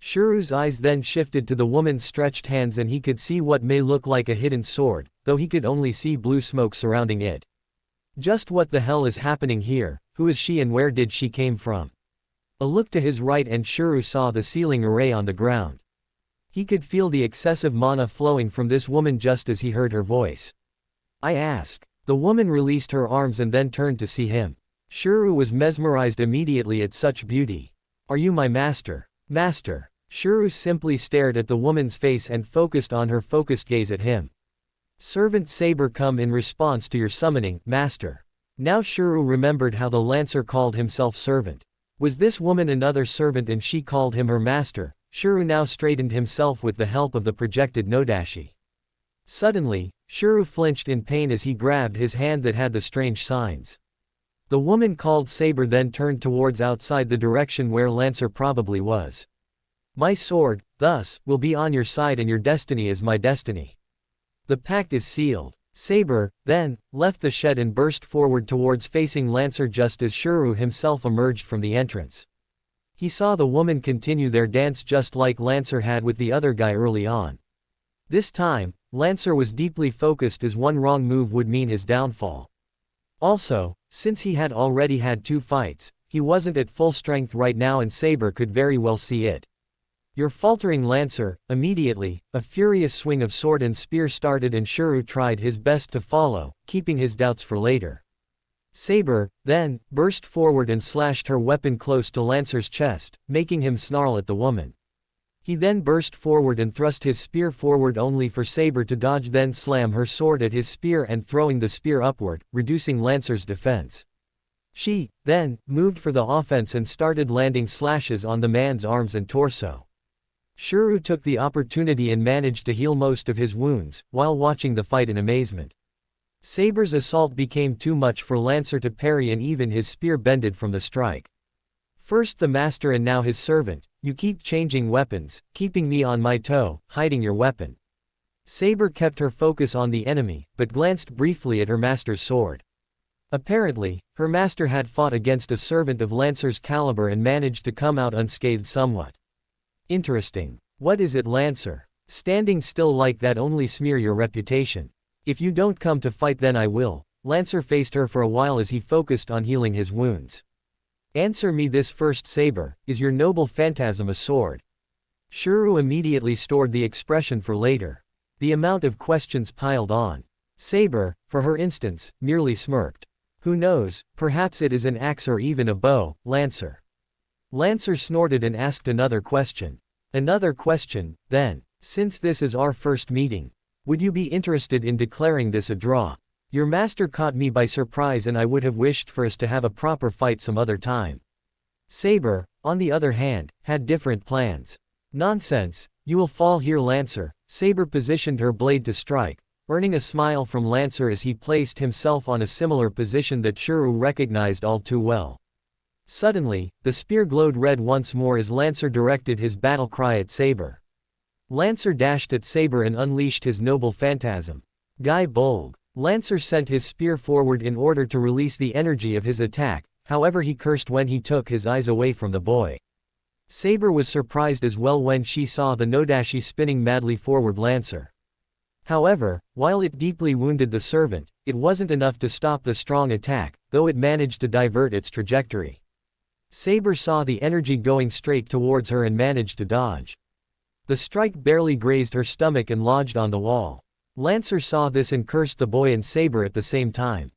Shuru's eyes then shifted to the woman's stretched hands and he could see what may look like a hidden sword, though he could only see blue smoke surrounding it. Just what the hell is happening here? Who is she and where did she came from? A look to his right and Shuru saw the sealing array on the ground. He could feel the excessive mana flowing from this woman just as he heard her voice. I ask. The woman released her arms and then turned to see him. Shuru was mesmerized immediately at such beauty. Are you my master? Master. Shuru simply stared at the woman's face and focused on her focused gaze at him. Servant Saber come in response to your summoning, master. Now Shuru remembered how the Lancer called himself servant. Was this woman another servant and she called him her master? Shuru now straightened himself with the help of the projected nodashi. Suddenly, Shuru flinched in pain as he grabbed his hand that had the strange signs. The woman called Saber then turned towards outside the direction where Lancer probably was. My sword, thus, will be on your side and your destiny is my destiny. The pact is sealed. Saber, then, left the shed and burst forward towards facing Lancer just as Shuru himself emerged from the entrance. He saw the woman continue their dance just like Lancer had with the other guy early on. This time, Lancer was deeply focused as one wrong move would mean his downfall. Also, since he had already had 2 fights, he wasn't at full strength right now and Saber could very well see it. You're faltering, Lancer. Immediately, a furious swing of sword and spear started and Shuru tried his best to follow, keeping his doubts for later. Saber, then, burst forward and slashed her weapon close to Lancer's chest, making him snarl at the woman. He then burst forward and thrust his spear forward only for Saber to dodge then slam her sword at his spear and throwing the spear upward, reducing Lancer's defense. She, then, moved for the offense and started landing slashes on the man's arms and torso. Shuru took the opportunity and managed to heal most of his wounds, while watching the fight in amazement. Saber's assault became too much for Lancer to parry and even his spear bended from the strike. First the master and now his servant, you keep changing weapons, keeping me on my toe, hiding your weapon. Saber kept her focus on the enemy, but glanced briefly at her master's sword. Apparently, her master had fought against a servant of Lancer's caliber and managed to come out unscathed somewhat. Interesting. What is it, Lancer? Standing still like that only smear your reputation. If you don't come to fight then I will. Lancer faced her for a while as he focused on healing his wounds. Answer me this first, Saber, is your noble phantasm a sword? Shuru immediately stored the expression for later. The amount of questions piled on. Saber, for her instance, merely smirked. Who knows, perhaps it is an axe or even a bow, Lancer. Lancer snorted and asked another question. Another question, then. Since this is our first meeting, Would you be interested in declaring this a draw? Your master caught me by surprise and I would have wished for us to have a proper fight some other time. Saber, on the other hand, had different plans. Nonsense, you will fall here, Lancer. Saber positioned her blade to strike, earning a smile from Lancer as he placed himself on a similar position that Shuru recognized all too well. Suddenly, the spear glowed red once more as Lancer directed his battle cry at Saber. Lancer dashed at Saber and unleashed his noble phantasm. Guy Bolg. Lancer sent his spear forward in order to release the energy of his attack, however he cursed when he took his eyes away from the boy. Saber was surprised as well when she saw the Nodashi spinning madly forward Lancer. However, while it deeply wounded the servant, it wasn't enough to stop the strong attack, though it managed to divert its trajectory. Saber saw the energy going straight towards her and managed to dodge. The strike barely grazed her stomach and lodged on the wall. Lancer saw this and cursed the boy and Saber at the same time.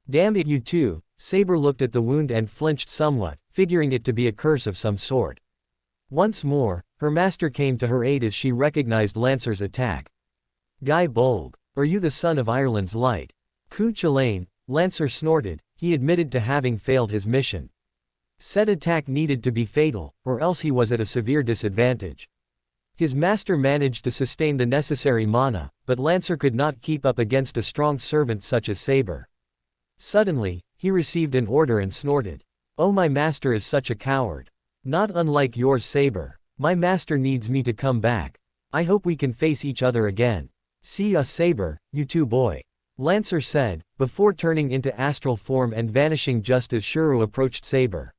Damn it, you two. Saber looked at the wound and flinched somewhat, figuring it to be a curse of some sort. Once more, her master came to her aid as she recognized Lancer's attack. Guy Bolg, are you the son of Ireland's light? Ku Chulainn, Lancer snorted, he admitted to having failed his mission. Said attack needed to be fatal, or else he was at a severe disadvantage. His master managed to sustain the necessary mana, but Lancer could not keep up against a strong servant such as Saber. Suddenly, he received an order and snorted. Oh, my master is such a coward. Not unlike yours, Saber. My master needs me to come back. I hope we can face each other again. See ya, Saber, you two boy. Lancer said, before turning into astral form and vanishing just as Shuru approached Saber.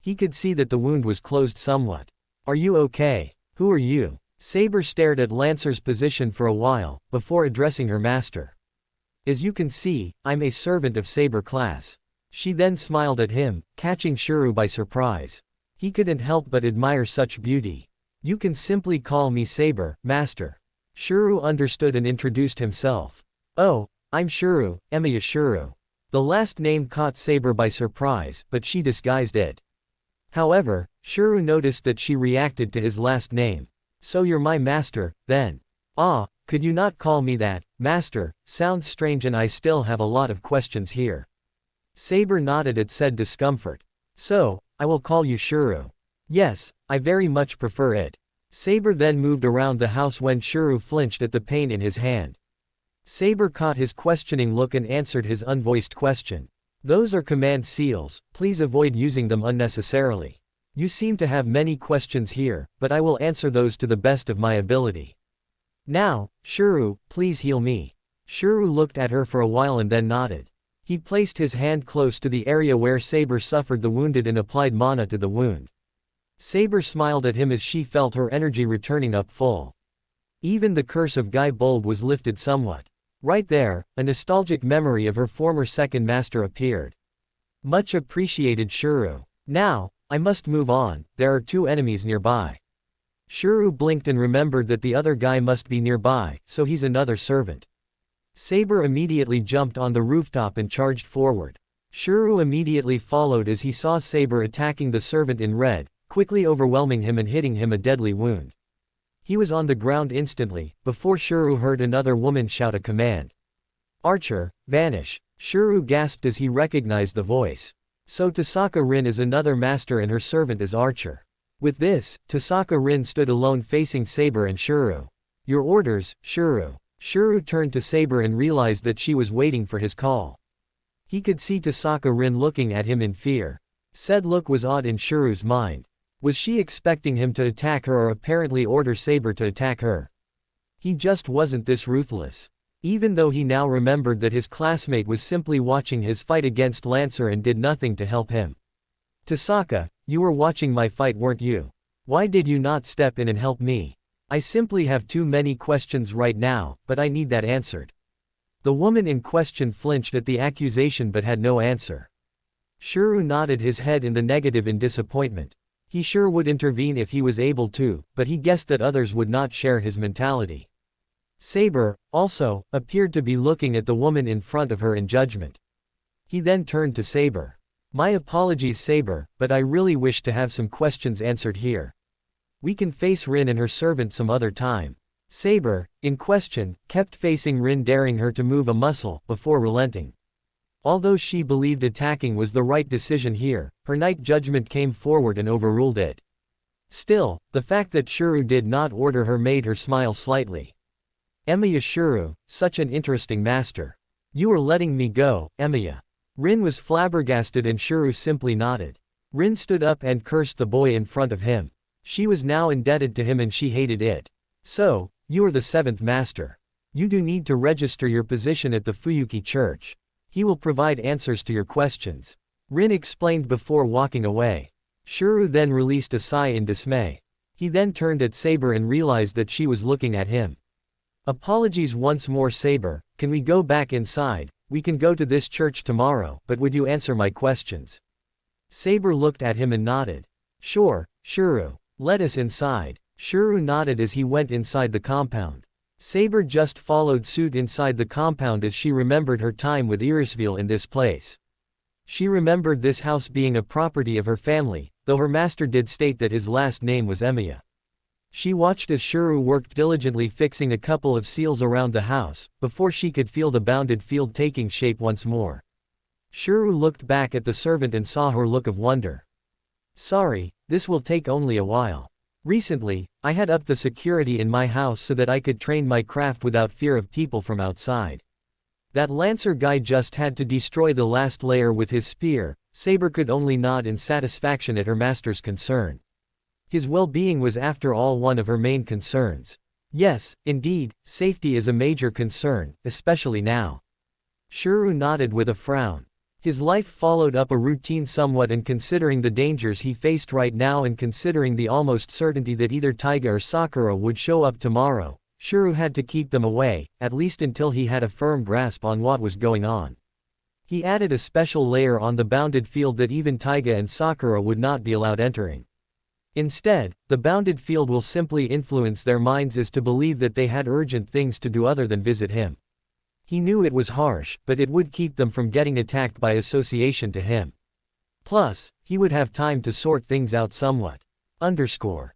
He could see that the wound was closed somewhat. Are you okay? Who are you? Saber stared at Lancer's position for a while, before addressing her master. As you can see, I'm a servant of Saber class. She then smiled at him, catching Shuru by surprise. He couldn't help but admire such beauty. You can simply call me Saber, master. Shuru understood and introduced himself. Oh, I'm Shuru, Emiya Shuru. The last name caught Saber by surprise, but she disguised it. However, Shuru noticed that she reacted to his last name. So you're my master, then? Ah, could you not call me that, master? Sounds strange and I still have a lot of questions here. Saber nodded at said discomfort. So, I will call you Shuru. Yes, I very much prefer it. Saber then moved around the house when Shuru flinched at the pain in his hand. Saber caught his questioning look and answered his unvoiced question. Those are command seals, please avoid using them unnecessarily. You seem to have many questions here, but I will answer those to the best of my ability. Now, Shuru, please heal me. Shuru looked at her for a while and then nodded. He placed his hand close to the area where Saber suffered the wounded and applied mana to the wound. Saber smiled at him as she felt her energy returning up full. Even the curse of Guy Bolg was lifted somewhat. Right there, a nostalgic memory of her former second master appeared. Much appreciated, Shuru. Now, I must move on, there are two enemies nearby. Shuru blinked and remembered that the other guy must be nearby, so he's another servant. Saber immediately jumped on the rooftop and charged forward. Shuru immediately followed as he saw Saber attacking the servant in red, quickly overwhelming him and hitting him a deadly wound. He was on the ground instantly, before Shuru heard another woman shout a command. Archer, vanish. Shuru gasped as he recognized the voice. So Tasaka Rin is another master and her servant is Archer. With this, Tasaka Rin stood alone facing Saber and Shuru. Your orders, Shuru. Shuru turned to Saber and realized that she was waiting for his call. He could see Tasaka Rin looking at him in fear. Said look was odd in Shuru's mind. Was she expecting him to attack her or apparently order Saber to attack her? He just wasn't this ruthless. Even though he now remembered that his classmate was simply watching his fight against Lancer and did nothing to help him. Tasaka, you were watching my fight, weren't you? Why did you not step in and help me? I simply have too many questions right now, but I need that answered. The woman in question flinched at the accusation but had no answer. Shuru nodded his head in the negative in disappointment. He sure would intervene if he was able to, but he guessed that others would not share his mentality. Saber, also, appeared to be looking at the woman in front of her in judgment. He then turned to Saber. My apologies, Saber, but I really wish to have some questions answered here. We can face Rin and her servant some other time. Saber, in question, kept facing Rin, daring her to move a muscle, before relenting. Although she believed attacking was the right decision here, her night judgment came forward and overruled it. Still, the fact that Shuru did not order her made her smile slightly. Emiya Shuru, such an interesting master. You are letting me go, Emiya. Rin was flabbergasted and Shuru simply nodded. Rin stood up and cursed the boy in front of him. She was now indebted to him and she hated it. So, you are the 7th master. You do need to register your position at the Fuyuki church. He will provide answers to your questions. Rin explained before walking away. Shuru then released a sigh in dismay. He then turned at Saber and realized that she was looking at him. Apologies once more, Saber, can we go back inside? We can go to this church tomorrow, but would you answer my questions? Saber looked at him and nodded. Sure, Shuru. Let us inside. Shuru nodded as he went inside the compound. Saber just followed suit inside the compound as she remembered her time with Irisville in this place. She remembered this house being a property of her family, though her master did state that his last name was Emiya. She watched as Shuru worked diligently fixing a couple of seals around the house, before she could feel the bounded field taking shape once more. Shuru looked back at the servant and saw her look of wonder. Sorry, this will take only a while. Recently, I had upped the security in my house so that I could train my craft without fear of people from outside. That Lancer guy just had to destroy the last layer with his spear. Saber could only nod in satisfaction at her master's concern. His well-being was after all one of her main concerns. Yes, indeed, safety is a major concern, especially now. Shuru nodded with a frown. His life followed up a routine somewhat, and considering the dangers he faced right now and considering the almost certainty that either Taiga or Sakura would show up tomorrow, Shuru had to keep them away, at least until he had a firm grasp on what was going on. He added a special layer on the bounded field that even Taiga and Sakura would not be allowed entering. Instead, the bounded field will simply influence their minds as to believe that they had urgent things to do other than visit him. He knew it was harsh, but it would keep them from getting attacked by association to him. Plus, he would have time to sort things out somewhat. _=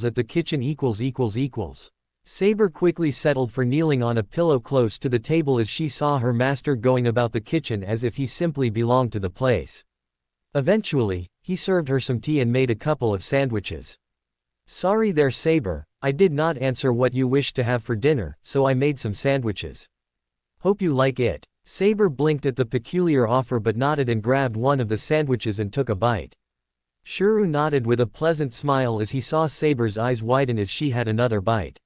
at the kitchen ===. Saber quickly settled for kneeling on a pillow close to the table as she saw her master going about the kitchen as if he simply belonged to the place. Eventually, he served her some tea and made a couple of sandwiches. Sorry there, Saber, I did not answer what you wished to have for dinner, so I made some sandwiches. Hope you like it. Saber blinked at the peculiar offer but nodded and grabbed one of the sandwiches and took a bite. Shuru nodded with a pleasant smile as he saw Saber's eyes widen as she had another bite.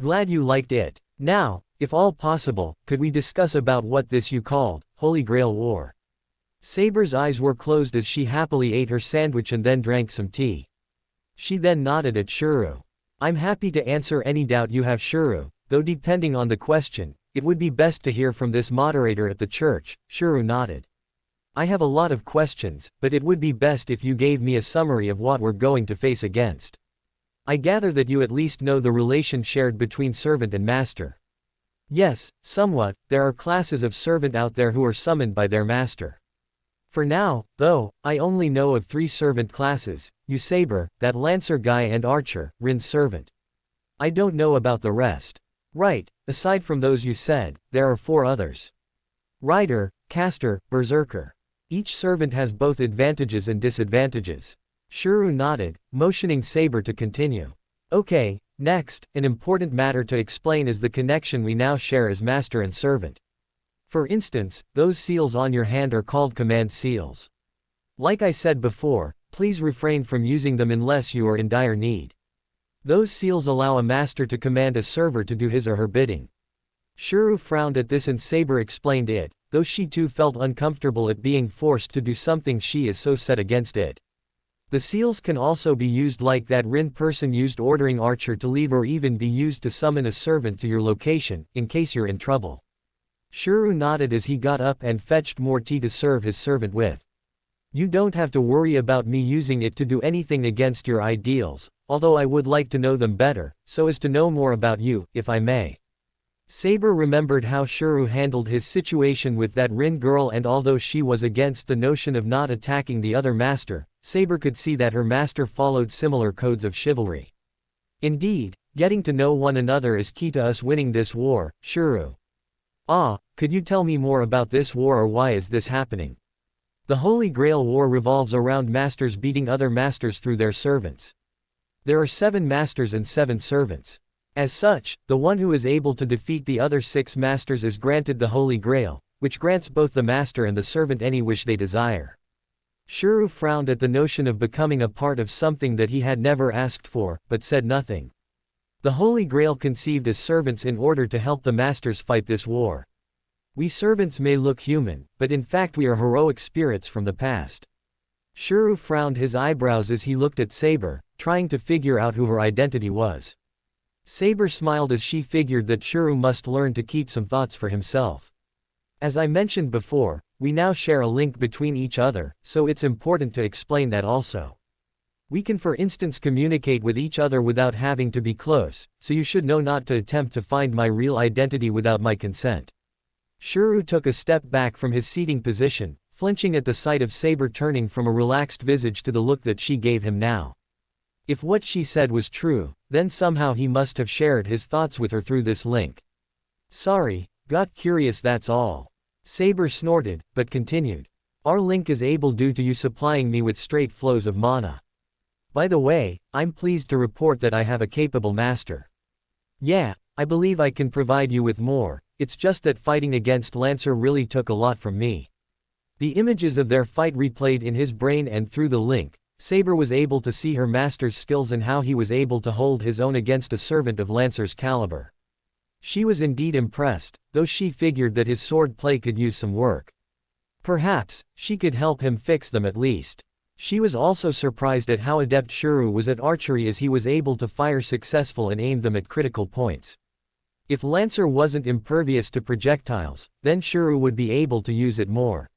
Glad you liked it. Now, if all possible, could we discuss about what this you called, Holy Grail War? Saber's eyes were closed as she happily ate her sandwich and then drank some tea. She then nodded at Shuru. I'm happy to answer any doubt you have, Shuru, though depending on the question, it would be best to hear from this moderator at the church. Shuru nodded. I have a lot of questions, but it would be best if you gave me a summary of what we're going to face against. I gather that you at least know the relation shared between servant and master. Yes, somewhat. There are classes of servant out there who are summoned by their master. For now, though, I only know of 3 servant classes, you Saber, that Lancer guy and Archer, Rin's servant. I don't know about the rest. Right, aside from those you said, there are 4 others. Rider, Caster, Berserker. Each servant has both advantages and disadvantages. Shuru nodded, motioning Saber to continue. Okay, next, an important matter to explain is the connection we now share as master and servant. For instance, those seals on your hand are called command seals. Like I said before, please refrain from using them unless you are in dire need. Those seals allow a master to command a server to do his or her bidding. Shuru frowned at this and Saber explained it, though she too felt uncomfortable at being forced to do something she is so set against it. The seals can also be used like that Rin person used ordering Archer to leave, or even be used to summon a servant to your location, in case you're in trouble. Shuru nodded as he got up and fetched more tea to serve his servant with. You don't have to worry about me using it to do anything against your ideals, although I would like to know them better, so as to know more about you, if I may. Saber remembered how Shuru handled his situation with that Rin girl, and although she was against the notion of not attacking the other master, Saber could see that her master followed similar codes of chivalry. Indeed, Getting to know one another is key to us winning this war, Shuru. Ah, could you tell me more about this war, or why is this happening? The Holy Grail War revolves around masters beating other masters through their servants. There are 7 masters and 7 servants. As such, the one who is able to defeat the other 6 masters is granted the Holy Grail, which grants both the master and the servant any wish they desire. Shuru frowned at the notion of becoming a part of something that he had never asked for, but said nothing. The Holy Grail conceived as servants in order to help the masters fight this war. We servants may look human, but in fact we are heroic spirits from the past. Shuru frowned his eyebrows as he looked at Saber, trying to figure out who her identity was. Saber smiled as she figured that Shuru must learn to keep some thoughts for himself. As I mentioned before, we now share a link between each other, so it's important to explain that also. We can for instance communicate with each other without having to be close, so you should know not to attempt to find my real identity without my consent. Shuru took a step back from his seating position, flinching at the sight of Saber turning from a relaxed visage to the look that she gave him now. If what she said was true, then somehow he must have shared his thoughts with her through this link. Sorry, got curious, that's all. Saber snorted, but continued. Our link is able due to you supplying me with straight flows of mana. By the way, I'm pleased to report that I have a capable master. Yeah, I believe I can provide you with more, it's just that fighting against Lancer really took a lot from me. The images of their fight replayed in his brain, and through the link, Saber was able to see her master's skills and how he was able to hold his own against a servant of Lancer's caliber. She was indeed impressed, though she figured that his sword play could use some work. Perhaps, she could help him fix them at least. She was also surprised at how adept Shuru was at archery, as he was able to fire successful and aim them at critical points. If Lancer wasn't impervious to projectiles, then Shuru would be able to use it more.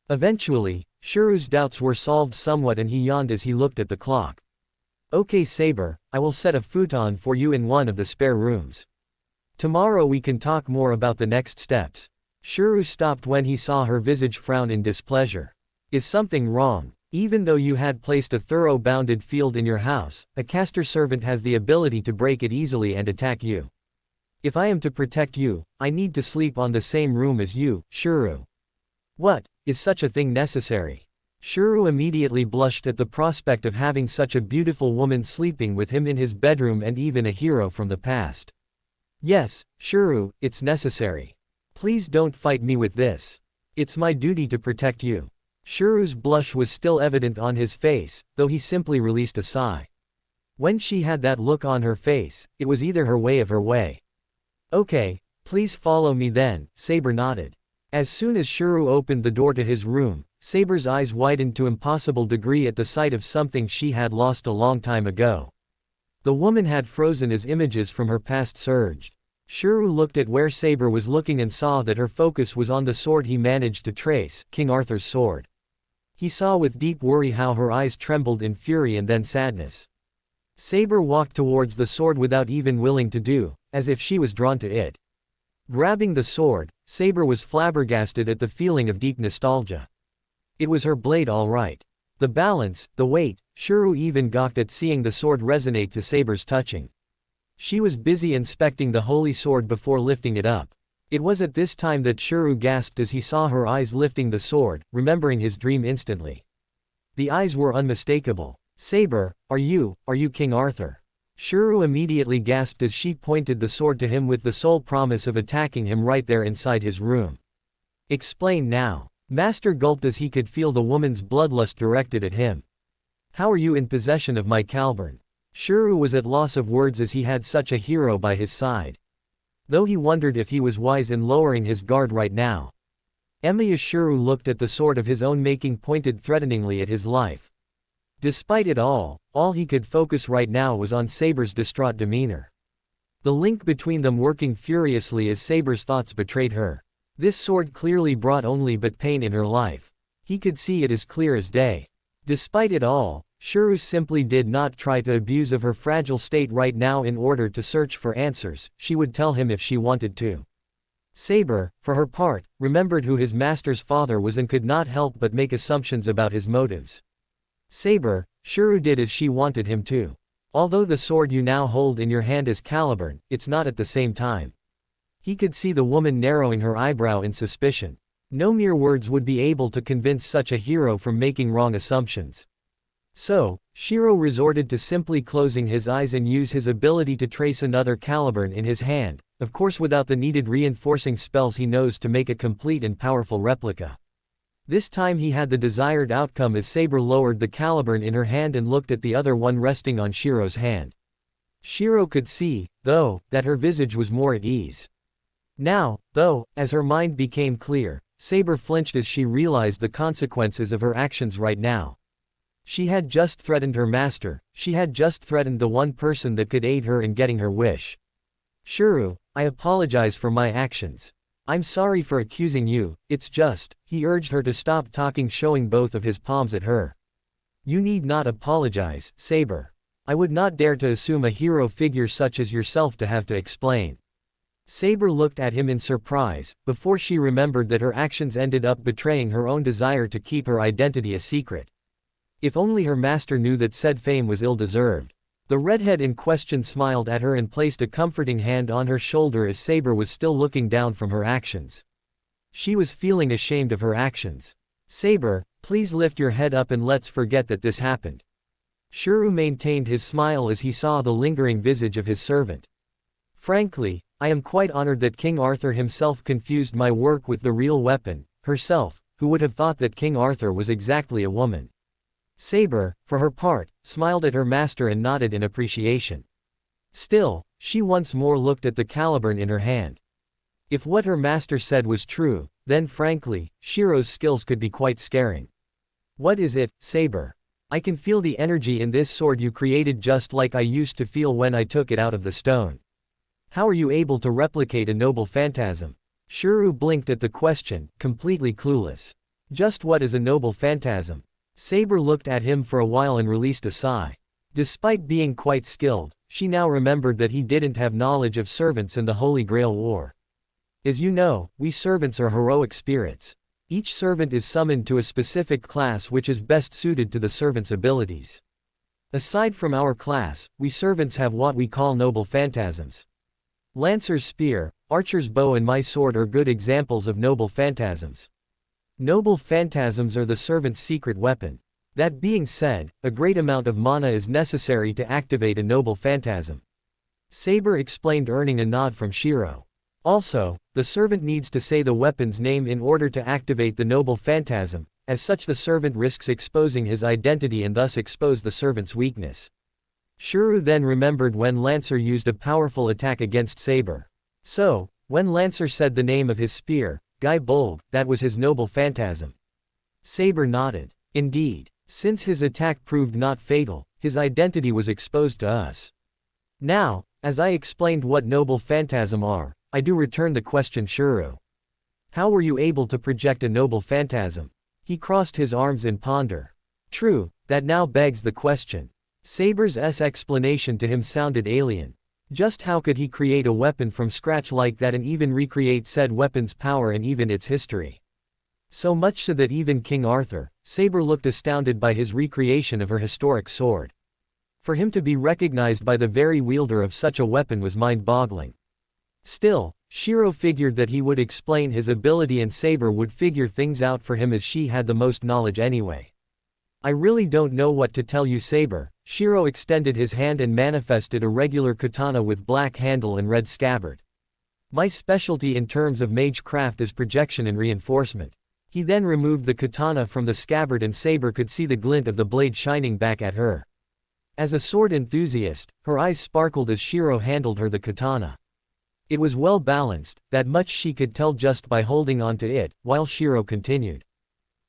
Eventually, Shuru's doubts were solved somewhat and he yawned as he looked at the clock. Okay Saber, I will set a futon for you in one of the spare rooms. Tomorrow we can talk more about the next steps. Shuru stopped when he saw her visage frown in displeasure. Is something wrong? Even though you had placed a thorough bounded field in your house, a caster servant has the ability to break it easily and attack you. If I am to protect you, I need to sleep on the same room as you, Shuru. What, is such a thing necessary? Shuru immediately blushed at the prospect of having such a beautiful woman sleeping with him in his bedroom, and even a hero from the past. Yes, Shuru, it's necessary. Please don't fight me with this. It's my duty to protect you. Shuru's blush was still evident on his face, though he simply released a sigh. When she had that look on her face, it was either her way of her way. Okay, please follow me then, Saber nodded. As soon as Shuru opened the door to his room, Saber's eyes widened to impossible degree at the sight of something she had lost a long time ago. The woman had frozen as images from her past surged. Shuru looked at where Saber was looking and saw that her focus was on the sword he managed to trace, King Arthur's sword. He saw with deep worry how her eyes trembled in fury and then sadness. Saber walked towards the sword without even willing to do, as if she was drawn to it. Grabbing the sword, Saber was flabbergasted at the feeling of deep nostalgia. It was her blade all right. The balance, the weight, Shuru even gawked at seeing the sword resonate to Saber's touching. She was busy inspecting the holy sword before lifting it up. It was at this time that Shuru gasped as he saw her eyes lifting the sword, remembering his dream instantly. The eyes were unmistakable. Saber, are you King Arthur? Shuru immediately gasped as she pointed the sword to him with the sole promise of attacking him right there inside his room. Explain now. Master gulped as he could feel the woman's bloodlust directed at him. How are you in possession of my caldron? Shuru was at loss of words as he had such a hero by his side. Though he wondered if he was wise in lowering his guard right now. Shuru looked at the sword of his own making pointed threateningly at his life. Despite it all he could focus right now was on Saber's distraught demeanor. The link between them working furiously as Saber's thoughts betrayed her. This sword clearly brought only but pain in her life. He could see it as clear as day. Despite it all, Shuru simply did not try to abuse of her fragile state right now in order to search for answers. She would tell him if she wanted to. Saber, for her part, remembered who his master's father was and could not help but make assumptions about his motives. Saber, Shuru did as she wanted him to. Although the sword you now hold in your hand is Caliburn, it's not at the same time. He could see the woman narrowing her eyebrow in suspicion. No mere words would be able to convince such a hero from making wrong assumptions. So, Shiro resorted to simply closing his eyes and use his ability to trace another Caliburn in his hand, of course without the needed reinforcing spells he knows to make a complete and powerful replica. This time he had the desired outcome as Saber lowered the Caliburn in her hand and looked at the other one resting on Shiro's hand. Shiro could see, though, that her visage was more at ease. Now, though, as her mind became clear, Saber flinched as she realized the consequences of her actions right now. She had just threatened her master, she had just threatened the one person that could aid her in getting her wish. Shiro, I apologize for my actions. I'm sorry for accusing you, it's just, he urged her to stop talking, showing both of his palms at her. You need not apologize, Saber. I would not dare to assume a hero figure such as yourself to have to explain. Saber looked at him in surprise, before she remembered that her actions ended up betraying her own desire to keep her identity a secret. If only her master knew that said fame was ill-deserved. The redhead in question smiled at her and placed a comforting hand on her shoulder as Saber was still looking down from her actions. She was feeling ashamed of her actions. Saber, please lift your head up and let's forget that this happened. Shiro maintained his smile as he saw the lingering visage of his servant. Frankly, I am quite honored that King Arthur himself confused my work with the real weapon, herself, who would have thought that King Arthur was exactly a woman. Saber, for her part, smiled at her master and nodded in appreciation. Still, she once more looked at the Caliburn in her hand. If what her master said was true, then frankly, Shiro's skills could be quite scaring. What is it, Saber? I can feel the energy in this sword you created just like I used to feel when I took it out of the stone. How are you able to replicate a noble phantasm? Shiro blinked at the question, completely clueless. Just what is a noble phantasm? Saber looked at him for a while and released a sigh. Despite being quite skilled, she now remembered that he didn't have knowledge of servants in the Holy Grail War. As you know, we servants are heroic spirits. Each servant is summoned to a specific class which is best suited to the servant's abilities. Aside from our class, we servants have what we call noble phantasms. Lancer's spear, archer's bow and my sword are good examples of noble phantasms. Noble phantasms are the servant's secret weapon. That being said, a great amount of mana is necessary to activate a noble phantasm. Saber explained, earning a nod from Shiro. Also, the servant needs to say the weapon's name in order to activate the noble phantasm, as such the servant risks exposing his identity and thus expose the servant's weakness. Shiro then remembered when Lancer used a powerful attack against Saber. So, when Lancer said the name of his spear, Guy Bolg, that was his noble phantasm. Saber nodded. Indeed. Since his attack proved not fatal, his identity was exposed to us. Now, as I explained what noble phantasm are, I do return the question, Shiro. How were you able to project a noble phantasm? He crossed his arms in ponder. True, that now begs the question. Saber's explanation to him sounded alien. Just how could he create a weapon from scratch like that and even recreate said weapon's power and even its history? So much so that even King Arthur, Saber looked astounded by his recreation of her historic sword. For him to be recognized by the very wielder of such a weapon was mind-boggling. Still, Shiro figured that he would explain his ability and Saber would figure things out for him as she had the most knowledge anyway. I really don't know what to tell you, Saber. Shiro extended his hand and manifested a regular katana with black handle and red scabbard. My specialty in terms of magecraft is projection and reinforcement. He then removed the katana from the scabbard and Saber could see the glint of the blade shining back at her. As a sword enthusiast, her eyes sparkled as Shiro handled her the katana. It was well balanced, that much she could tell just by holding onto it, while Shiro continued.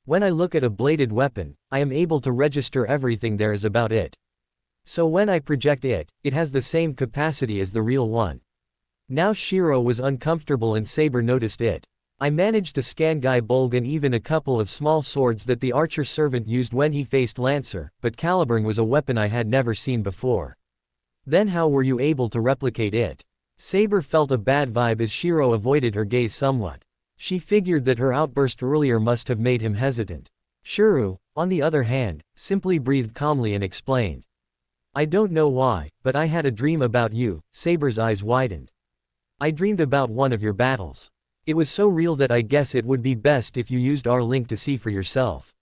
When I look at a bladed weapon, I am able to register everything there is about it. So when I project it, it has the same capacity as the real one. Now Shiro was uncomfortable and Saber noticed it. I managed to scan Guy Bolg and even a couple of small swords that the archer servant used when he faced Lancer, but Caliburn was a weapon I had never seen before. Then how were you able to replicate it? Saber felt a bad vibe as Shiro avoided her gaze somewhat. She figured that her outburst earlier must have made him hesitant. Shiro, on the other hand, simply breathed calmly and explained. I don't know why, but I had a dream about you. Saber's eyes widened. I dreamed about one of your battles. It was so real that I guess it would be best if you used our link to see for yourself.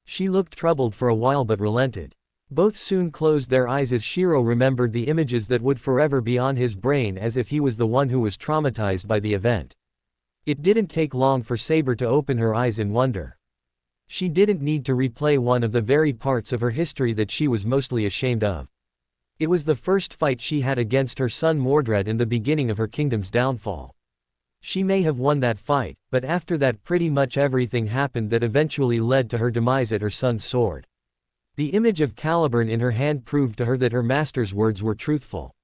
She looked troubled for a while but relented. Both soon closed their eyes as Shiro remembered the images that would forever be on his brain, as if he was the one who was traumatized by the event. It didn't take long for Saber to open her eyes in wonder. She didn't need to replay one of the very parts of her history that she was mostly ashamed of. It was the first fight she had against her son Mordred in the beginning of her kingdom's downfall. She may have won that fight, but after that pretty much everything happened that eventually led to her demise at her son's sword. The image of Caliburn in her hand proved to her that her master's words were truthful.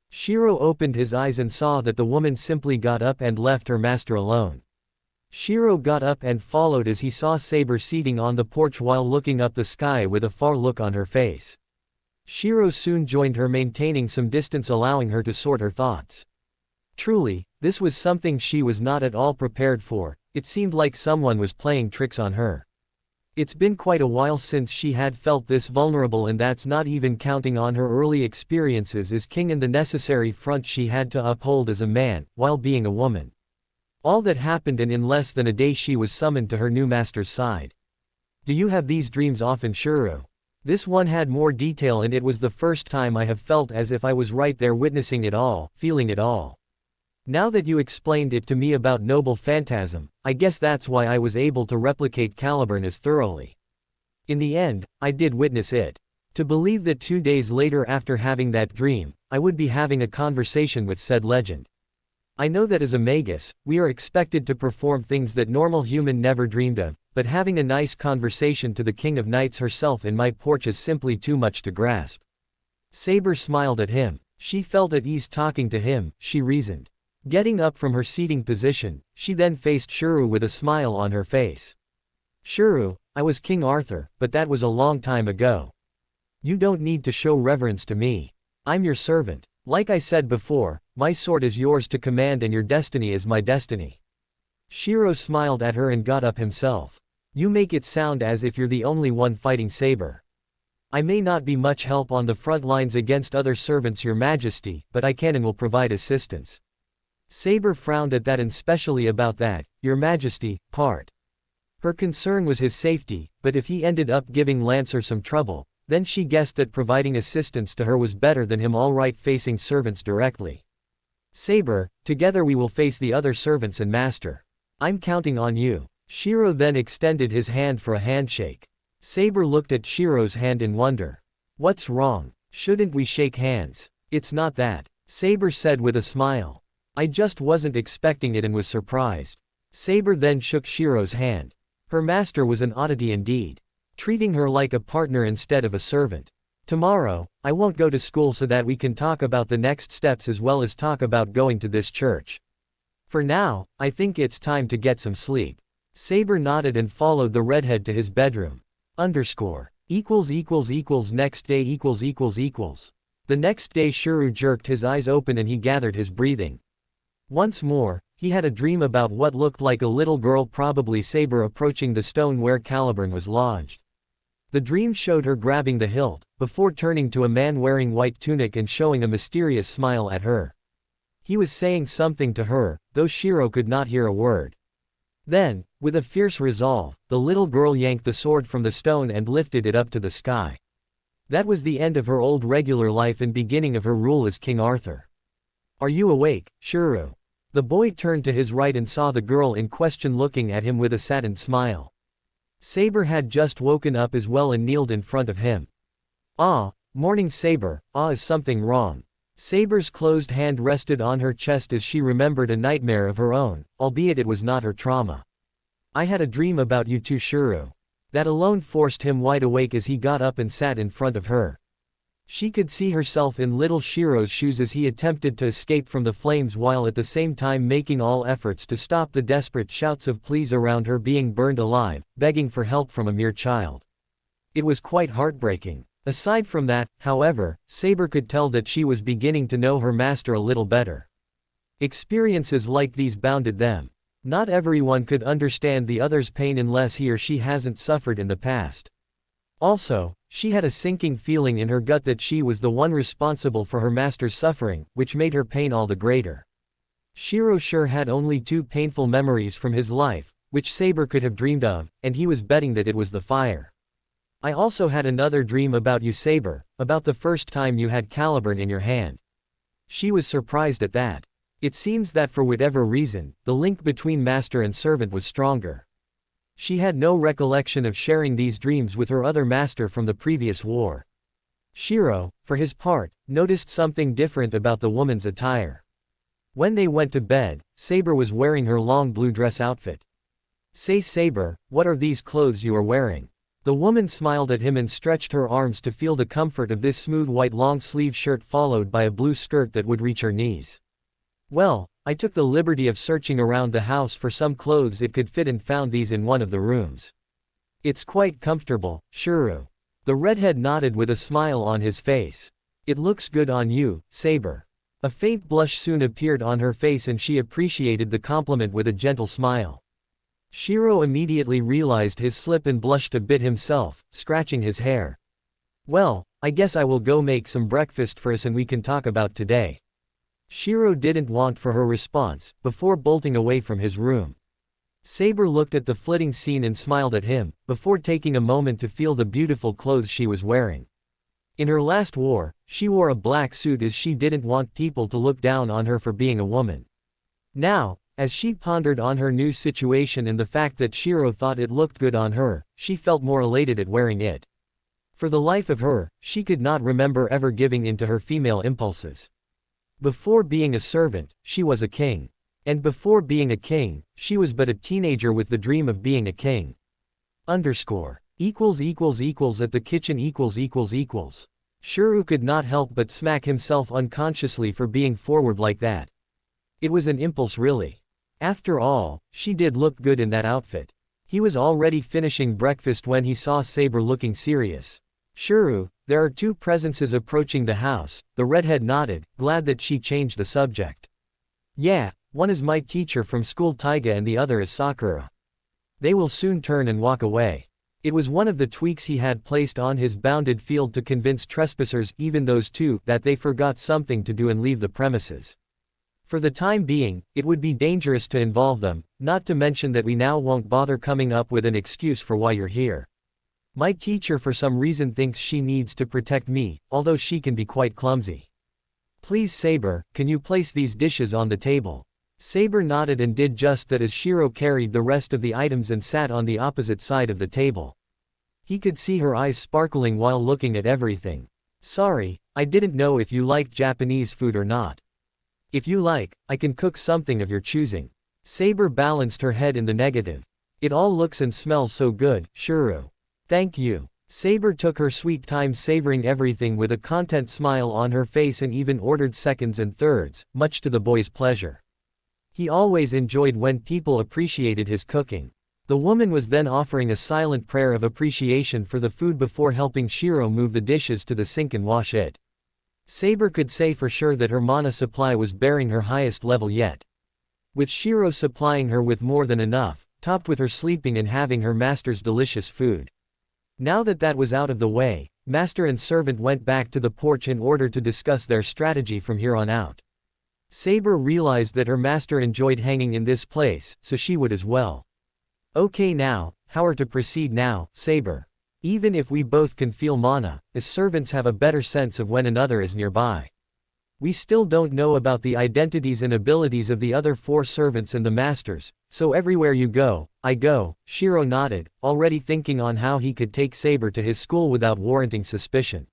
Shiro opened his eyes and saw that the woman simply got up and left her master alone. Shiro got up and followed as he saw Saber seating on the porch while looking up the sky with a far look on her face. Shiro soon joined her, maintaining some distance, allowing her to sort her thoughts. Truly, this was something she was not at all prepared for. It seemed like someone was playing tricks on her. It's been quite a while since she had felt this vulnerable, and that's not even counting on her early experiences as king and the necessary front she had to uphold as a man, while being a woman. All that happened, and in less than a day she was summoned to her new master's side. Do you have these dreams often, Shiro? This one had more detail, and it was the first time I have felt as if I was right there witnessing it all, feeling it all. Now that you explained it to me about Noble Phantasm, I guess that's why I was able to replicate Caliburn as thoroughly. In the end, I did witness it. To believe that 2 days later, after having that dream, I would be having a conversation with said legend. I know that as a magus, we are expected to perform things that normal human never dreamed of, but having a nice conversation to the King of Knights herself in my porch is simply too much to grasp. Saber smiled at him. She felt at ease talking to him, she reasoned. Getting up from her seating position, she then faced Shiro with a smile on her face. Shiro, I was King Arthur, but that was a long time ago. You don't need to show reverence to me. I'm your servant. Like I said before, my sword is yours to command and your destiny is my destiny. Shiro smiled at her and got up himself. You make it sound as if you're the only one fighting Saber. I may not be much help on the front lines against other servants, your majesty, but I can and will provide assistance. Saber frowned at that, and specially about that, your majesty, part. Her concern was his safety, but if he ended up giving Lancer some trouble, then she guessed that providing assistance to her was better than him alright facing servants directly. Saber, together we will face the other servants and master. I'm counting on you. Shiro then extended his hand for a handshake. Saber looked at Shiro's hand in wonder. What's wrong? Shouldn't we shake hands? It's not that, Saber said with a smile. I just wasn't expecting it and was surprised. Saber then shook Shiro's hand. Her master was an oddity indeed. Treating her like a partner instead of a servant. Tomorrow, I won't go to school so that we can talk about the next steps as well as talk about going to this church. For now, I think it's time to get some sleep. Saber nodded and followed the redhead to his bedroom. Next day . The next day Shiro jerked his eyes open and he gathered his breathing. Once more, he had a dream about what looked like a little girl, probably Saber, approaching the stone where Caliburn was lodged. The dream showed her grabbing the hilt, before turning to a man wearing white tunic and showing a mysterious smile at her. He was saying something to her, though Shiro could not hear a word. Then, with a fierce resolve, the little girl yanked the sword from the stone and lifted it up to the sky. That was the end of her old regular life and beginning of her rule as King Arthur. Are you awake, Shiro? The boy turned to his right and saw the girl in question looking at him with a saddened smile. Saber had just woken up as well and kneeled in front of him. Morning Saber, is something wrong? Saber's closed hand rested on her chest as she remembered a nightmare of her own, albeit it was not her trauma. I had a dream about you too, Shiro. That alone forced him wide awake as he got up and sat in front of her. She could see herself in little Shiro's shoes as he attempted to escape from the flames while at the same time making all efforts to stop the desperate shouts of pleas around her being burned alive, begging for help from a mere child. It was quite heartbreaking. Aside from that, however, Saber could tell that she was beginning to know her master a little better. Experiences like these bounded them. Not everyone could understand the other's pain unless he or she hasn't suffered in the past. Also, she had a sinking feeling in her gut that she was the one responsible for her master's suffering, which made her pain all the greater. Shiro sure had only 2 painful memories from his life, which Saber could have dreamed of, and he was betting that it was the fire. I also had another dream about you, Saber, about the first time you had Caliburn in your hand. She was surprised at that. It seems that for whatever reason, the link between master and servant was stronger. She had no recollection of sharing these dreams with her other master from the previous war. Shiro, for his part, noticed something different about the woman's attire. When they went to bed, Saber was wearing her long blue dress outfit. "Say Saber, what are these clothes you are wearing?" The woman smiled at him and stretched her arms to feel the comfort of this smooth white long-sleeve shirt followed by a blue skirt that would reach her knees. "Well, I took the liberty of searching around the house for some clothes it could fit and found these in one of the rooms. It's quite comfortable, Shiro." The redhead nodded with a smile on his face. "It looks good on you, Saber." A faint blush soon appeared on her face and she appreciated the compliment with a gentle smile. Shiro immediately realized his slip and blushed a bit himself, scratching his hair. "Well, I guess I will go make some breakfast for us and we can talk about today." Shiro didn't want for her response, before bolting away from his room. Saber looked at the flitting scene and smiled at him, before taking a moment to feel the beautiful clothes she was wearing. In her last war, she wore a black suit as she didn't want people to look down on her for being a woman. Now, as she pondered on her new situation and the fact that Shiro thought it looked good on her, she felt more elated at wearing it. For the life of her, she could not remember ever giving in to her female impulses. Before being a servant, she was a king. And before being a king, she was but a teenager with the dream of being a king. At the kitchen . Shiro could not help but smack himself unconsciously for being forward like that. It was an impulse really. After all, she did look good in that outfit. He was already finishing breakfast when he saw Saber looking serious. "Shiro, there are 2 presences approaching the house," the redhead nodded, glad that she changed the subject. "Yeah, one is my teacher from school Taiga and the other is Sakura. They will soon turn and walk away." It was one of the tweaks he had placed on his bounded field to convince trespassers, even those 2, that they forgot something to do and leave the premises. For the time being, it would be dangerous to involve them, not to mention that we now won't bother coming up with an excuse for why you're here. My teacher for some reason thinks she needs to protect me, although she can be quite clumsy. "Please Saber, can you place these dishes on the table?" Saber nodded and did just that as Shiro carried the rest of the items and sat on the opposite side of the table. He could see her eyes sparkling while looking at everything. "Sorry, I didn't know if you liked Japanese food or not. If you like, I can cook something of your choosing." Saber balanced her head in the negative. "It all looks and smells so good, Shiro." "Thank you." Saber took her sweet time savoring everything with a content smile on her face and even ordered seconds and thirds, much to the boy's pleasure. He always enjoyed when people appreciated his cooking. The woman was then offering a silent prayer of appreciation for the food before helping Shiro move the dishes to the sink and wash it. Saber could say for sure that her mana supply was bearing her highest level yet. With Shiro supplying her with more than enough, topped with her sleeping and having her master's delicious food. Now that that was out of the way, master and servant went back to the porch in order to discuss their strategy from here on out. Saber realized that her master enjoyed hanging in this place, so she would as well. "Okay now, how are to proceed now, Saber? Even if we both can feel mana, as servants have a better sense of when another is nearby. We still don't know about the identities and abilities of the other 4 servants and the masters, so everywhere you go, I go." Shiro nodded, already thinking on how he could take Saber to his school without warranting suspicion.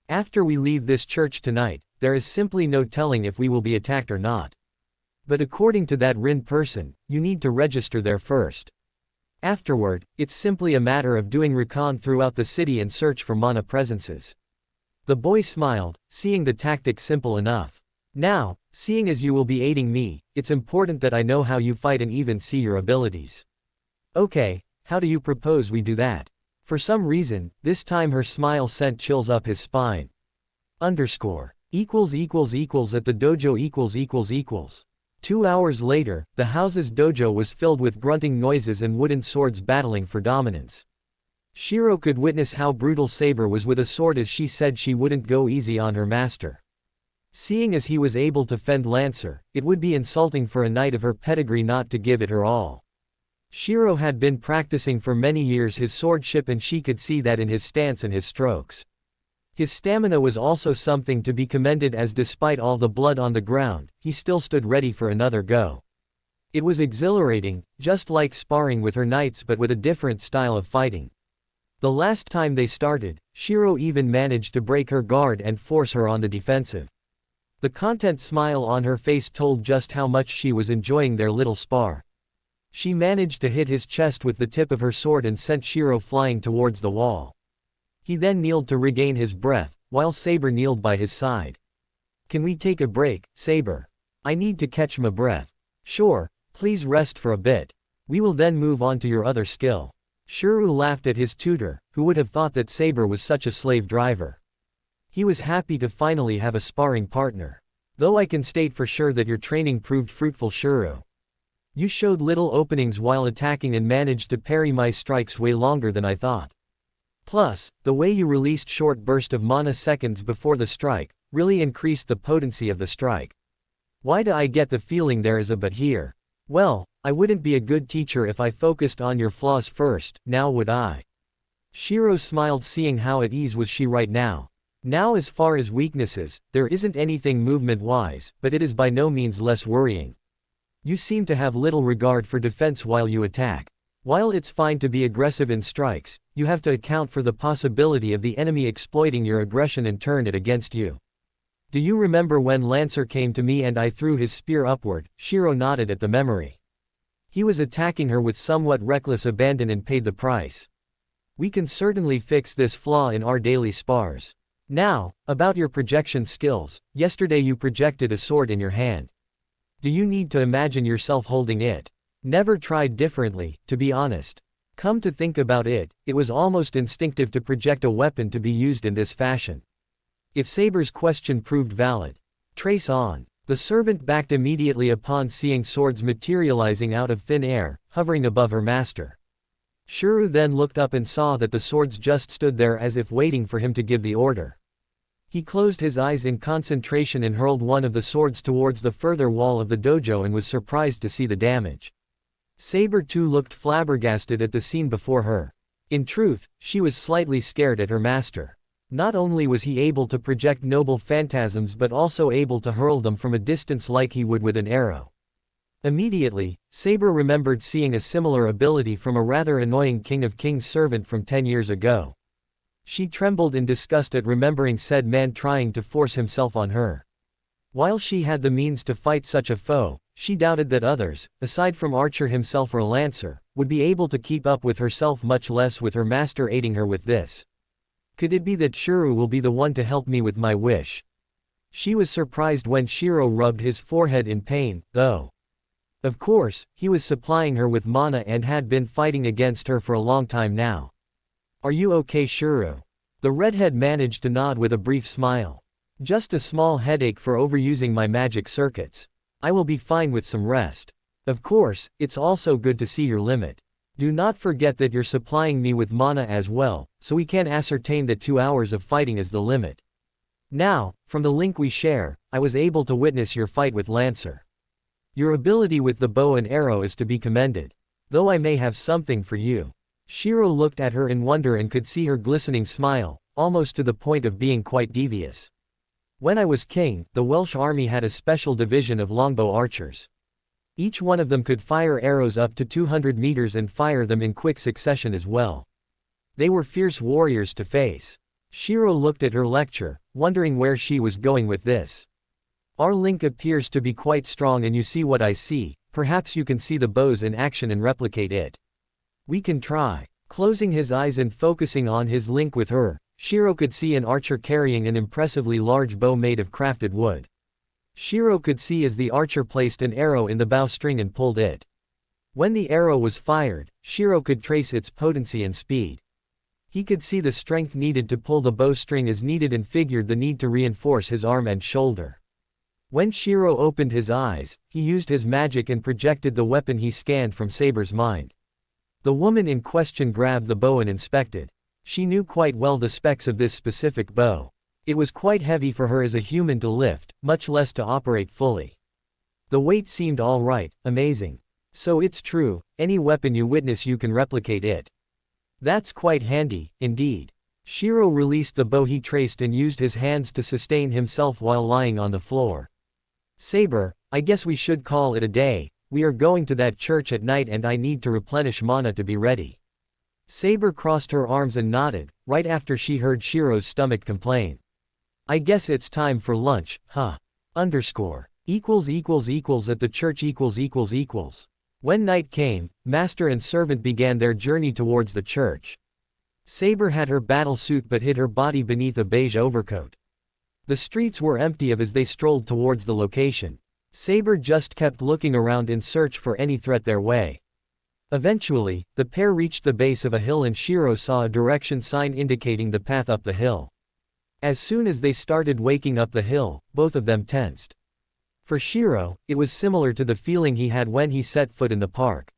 "After we leave this church tonight, there is simply no telling if we will be attacked or not. But according to that Rin person, you need to register there first. Afterward, it's simply a matter of doing recon throughout the city and search for mana presences." The boy smiled, seeing the tactic simple enough. "Now, seeing as you will be aiding me, it's important that I know how you fight and even see your abilities." "Okay, how do you propose we do that?" For some reason, this time her smile sent chills up his spine. At the dojo . 2 hours later, the house's dojo was filled with grunting noises and wooden swords battling for dominance. Shiro could witness how brutal Saber was with a sword as she said she wouldn't go easy on her master. Seeing as he was able to fend Lancer, it would be insulting for a knight of her pedigree not to give it her all. Shiro had been practicing for many years his swordship and she could see that in his stance and his strokes. His stamina was also something to be commended as despite all the blood on the ground, he still stood ready for another go. It was exhilarating, just like sparring with her knights but with a different style of fighting. The last time they started, Shiro even managed to break her guard and force her on the defensive. The content smile on her face told just how much she was enjoying their little spar. She managed to hit his chest with the tip of her sword and sent Shiro flying towards the wall. He then kneeled to regain his breath, while Saber kneeled by his side. "Can we take a break, Saber? I need to catch my breath." "Sure, please rest for a bit. We will then move on to your other skill." Shiro laughed at his tutor, who would have thought that Saber was such a slave driver. He was happy to finally have a sparring partner. "Though I can state for sure that your training proved fruitful, Shiro. You showed little openings while attacking and managed to parry my strikes way longer than I thought. Plus, the way you released short burst of mana seconds before the strike, really increased the potency of the strike. Why do I get the feeling there is a but here? Well, I wouldn't be a good teacher if I focused on your flaws first, now would I?" Shiro smiled seeing how at ease was she right now. Now as far as weaknesses, there isn't anything movement-wise, but it is by no means less worrying. You seem to have little regard for defense while you attack. While it's fine to be aggressive in strikes, you have to account for the possibility of the enemy exploiting your aggression and turn it against you. Do you remember when Lancer came to me and I threw his spear upward? Shiro nodded at the memory. He was attacking her with somewhat reckless abandon and paid the price. We can certainly fix this flaw in our daily spars. Now, about your projection skills, yesterday you projected a sword in your hand. Do you need to imagine yourself holding it? Never tried differently, to be honest. Come to think about it, it was almost instinctive to project a weapon to be used in this fashion. If Saber's question proved valid. Trace on. The servant backed immediately upon seeing swords materializing out of thin air, hovering above her master. Shiro then looked up and saw that the swords just stood there as if waiting for him to give the order. He closed his eyes in concentration and hurled one of the swords towards the further wall of the dojo and was surprised to see the damage. Saber too looked flabbergasted at the scene before her. In truth, she was slightly scared at her master. Not only was he able to project noble phantasms but also able to hurl them from a distance like he would with an arrow. Immediately, Saber remembered seeing a similar ability from a rather annoying King of Kings servant from 10 years ago. She trembled in disgust at remembering said man trying to force himself on her. While she had the means to fight such a foe, she doubted that others, aside from Archer himself or Lancer, would be able to keep up with herself, much less with her master aiding her with this. Could it be that Shiro will be the one to help me with my wish? She was surprised when Shiro rubbed his forehead in pain, though. Of course, he was supplying her with mana and had been fighting against her for a long time now. Are you okay, Shiro? The redhead managed to nod with a brief smile. Just a small headache for overusing my magic circuits. I will be fine with some rest. Of course, it's also good to see your limit. Do not forget that you're supplying me with mana as well, so we can ascertain that 2 hours of fighting is the limit. Now, from the link we share, I was able to witness your fight with Lancer. Your ability with the bow and arrow is to be commended. Though I may have something for you. Shiro looked at her in wonder and could see her glistening smile, almost to the point of being quite devious. When I was king, the Welsh army had a special division of longbow archers. Each one of them could fire arrows up to 200 meters and fire them in quick succession as well. They were fierce warriors to face. Shiro looked at her lecture, wondering where she was going with this. Our link appears to be quite strong and you see what I see, perhaps you can see the bows in action and replicate it. We can try. Closing his eyes and focusing on his link with her, Shiro could see an archer carrying an impressively large bow made of crafted wood. Shiro could see as the archer placed an arrow in the bowstring and pulled it. When the arrow was fired, Shiro could trace its potency and speed. He could see the strength needed to pull the bowstring as needed and figured the need to reinforce his arm and shoulder. When Shiro opened his eyes, he used his magic and projected the weapon he scanned from Saber's mind. The woman in question grabbed the bow and inspected. She knew quite well the specs of this specific bow. It was quite heavy for her as a human to lift, much less to operate fully. The weight seemed all right, amazing. So it's true, any weapon you witness you can replicate it. That's quite handy, indeed. Shiro released the bow he traced and used his hands to sustain himself while lying on the floor. Saber, I guess we should call it a day. We are going to that church at night and I need to replenish mana to be ready. Saber crossed her arms and nodded, right after she heard Shiro's stomach complain. I guess it's time for lunch, huh? Underscore. Equals at the church equals. When night came, master and servant began their journey towards the church. Saber had her battle suit but hid her body beneath a beige overcoat. The streets were empty as they strolled towards the location. Saber just kept looking around in search for any threat their way. Eventually, the pair reached the base of a hill and Shiro saw a direction sign indicating the path up the hill. As soon as they started waking up the hill, both of them tensed. For Shiro, it was similar to the feeling he had when he set foot in the park.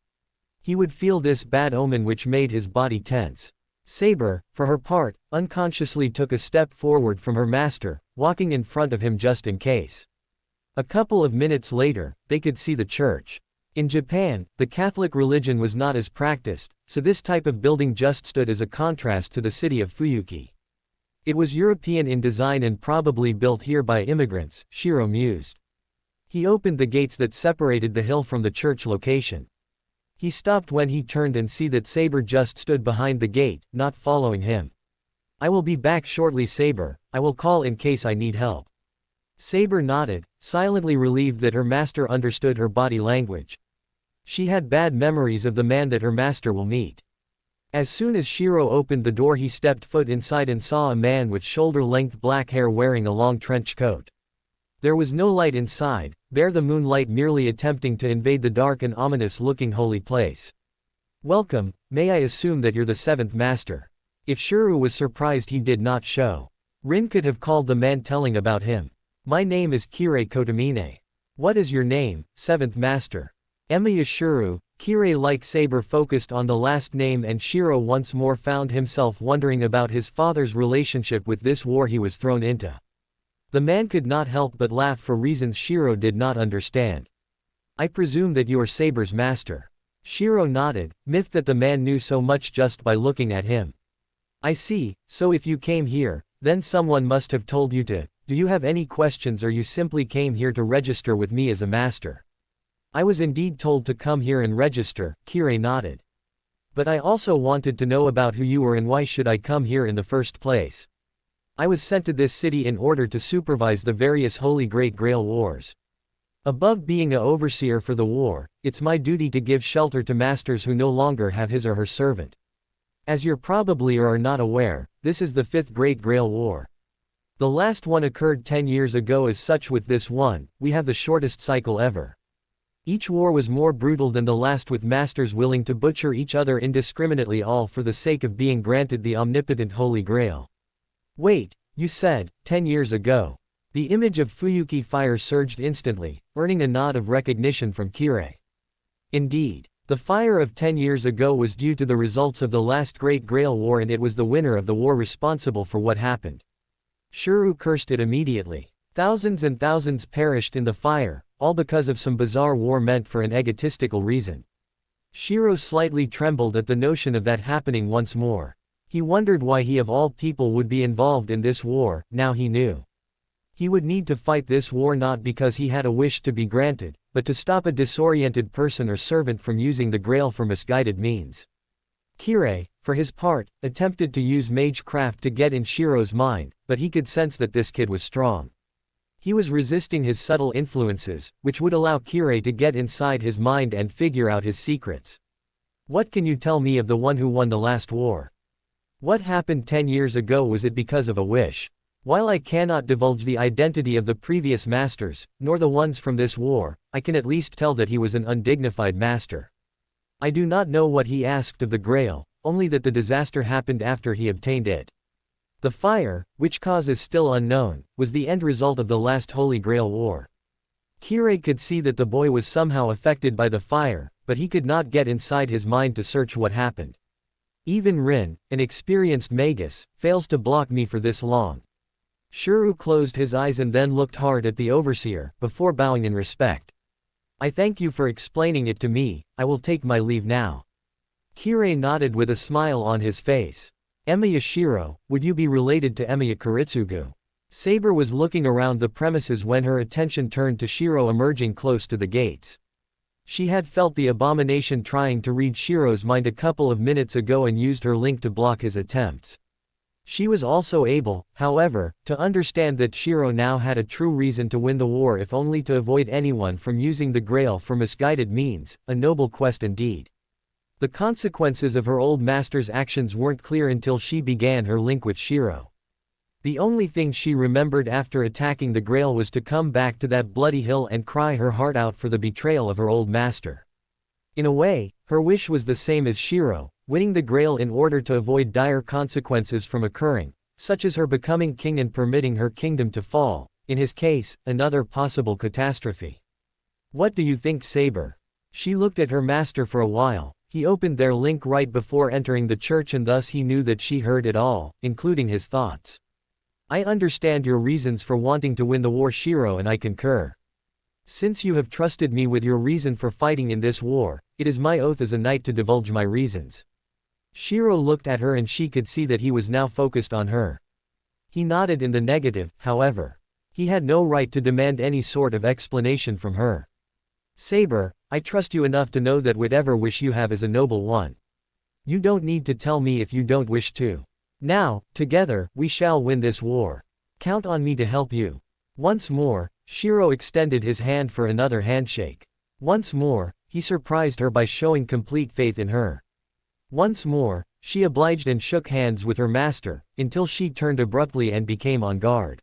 He would feel this bad omen which made his body tense. Saber, for her part, unconsciously took a step forward from her master, walking in front of him just in case. A couple of minutes later, they could see the church. In Japan, the Catholic religion was not as practiced, so this type of building just stood as a contrast to the city of Fuyuki. It was European in design and probably built here by immigrants, Shiro mused. He opened the gates that separated the hill from the church location. He stopped when he turned and see that Saber just stood behind the gate, not following him. I will be back shortly, Saber. I will call in case I need help. Saber nodded, silently relieved that her master understood her body language. She had bad memories of the man that her master will meet. As soon as Shiro opened the door he stepped foot inside and saw a man with shoulder-length black hair wearing a long trench coat. There was no light inside, bare the moonlight merely attempting to invade the dark and ominous-looking holy place. Welcome, may I assume that you're the seventh master? If Shiro was surprised he did not show. Rin could have called the man telling about him. My name is Kirei Kotomine. What is your name, seventh master? Emma Yashuru. Kirei like Saber focused on the last name and Shiro once more found himself wondering about his father's relationship with this war he was thrown into. The man could not help but laugh for reasons Shiro did not understand. I presume that you are Saber's master. Shiro nodded, miffed that the man knew so much just by looking at him. I see, so if you came here, then someone must have told you to. Do you have any questions or you simply came here to register with me as a master? I was indeed told to come here and register, Kirei nodded. But I also wanted to know about who you were and why should I come here in the first place. I was sent to this city in order to supervise the various Holy Grail Wars. Above being a overseer for the war, it's my duty to give shelter to masters who no longer have his or her servant. As you're probably or are not aware, this is the fifth Great Grail War. The last one occurred 10 years ago. As such, with this one, we have the shortest cycle ever. Each war was more brutal than the last, with masters willing to butcher each other indiscriminately, all for the sake of being granted the omnipotent Holy Grail. Wait, you said, 10 years ago. The image of Fuyuki fire surged instantly, earning a nod of recognition from Kirei. Indeed, the fire of 10 years ago was due to the results of the last Great Grail War, and it was the winner of the war responsible for what happened. Shuru cursed it immediately. Thousands and thousands perished in the fire, all because of some bizarre war meant for an egotistical reason. Shiro slightly trembled at the notion of that happening once more. He wondered why he of all people would be involved in this war. Now he knew. He would need to fight this war not because he had a wish to be granted, but to stop a disoriented person or servant from using the Grail for misguided means. Kirei, for his part, attempted to use magecraft to get in Shiro's mind, but he could sense that this kid was strong. He was resisting his subtle influences, which would allow Kirei to get inside his mind and figure out his secrets. What can you tell me of the one who won the last war? What happened 10 years ago? Was it because of a wish? While I cannot divulge the identity of the previous masters, nor the ones from this war, I can at least tell that he was an undignified master. I do not know what he asked of the Grail, only that the disaster happened after he obtained it. The fire, which cause is still unknown, was the end result of the last Holy Grail War. Kirei could see that the boy was somehow affected by the fire, but he could not get inside his mind to search what happened. Even Rin, an experienced magus, fails to block me for this long. Shiro closed his eyes and then looked hard at the overseer, before bowing in respect. I thank you for explaining it to me, I will take my leave now. Kirei nodded with a smile on his face. Emiya Shiro, would you be related to Emiya Kuritsugu? Saber was looking around the premises when her attention turned to Shiro emerging close to the gates. She had felt the abomination trying to read Shiro's mind a couple of minutes ago and used her link to block his attempts. She was also able, however, to understand that Shiro now had a true reason to win the war if only to avoid anyone from using the Grail for misguided means, a noble quest indeed. The consequences of her old master's actions weren't clear until she began her link with Shiro. The only thing she remembered after attacking the Grail was to come back to that bloody hill and cry her heart out for the betrayal of her old master. In a way, her wish was the same as Shiro, winning the Grail in order to avoid dire consequences from occurring, such as her becoming king and permitting her kingdom to fall, in his case, another possible catastrophe. What do you think, Saber? She looked at her master for a while. He opened their link right before entering the church and thus he knew that she heard it all, including his thoughts. I understand your reasons for wanting to win the war, Shiro, and I concur. Since you have trusted me with your reason for fighting in this war, it is my oath as a knight to divulge my reasons. Shiro looked at her and she could see that he was now focused on her. He nodded in the negative, however. He had no right to demand any sort of explanation from her. Saber, I trust you enough to know that whatever wish you have is a noble one. You don't need to tell me if you don't wish to. Now, together, we shall win this war. Count on me to help you. Once more, Shiro extended his hand for another handshake. Once more, he surprised her by showing complete faith in her. Once more, she obliged and shook hands with her master, until she turned abruptly and became on guard.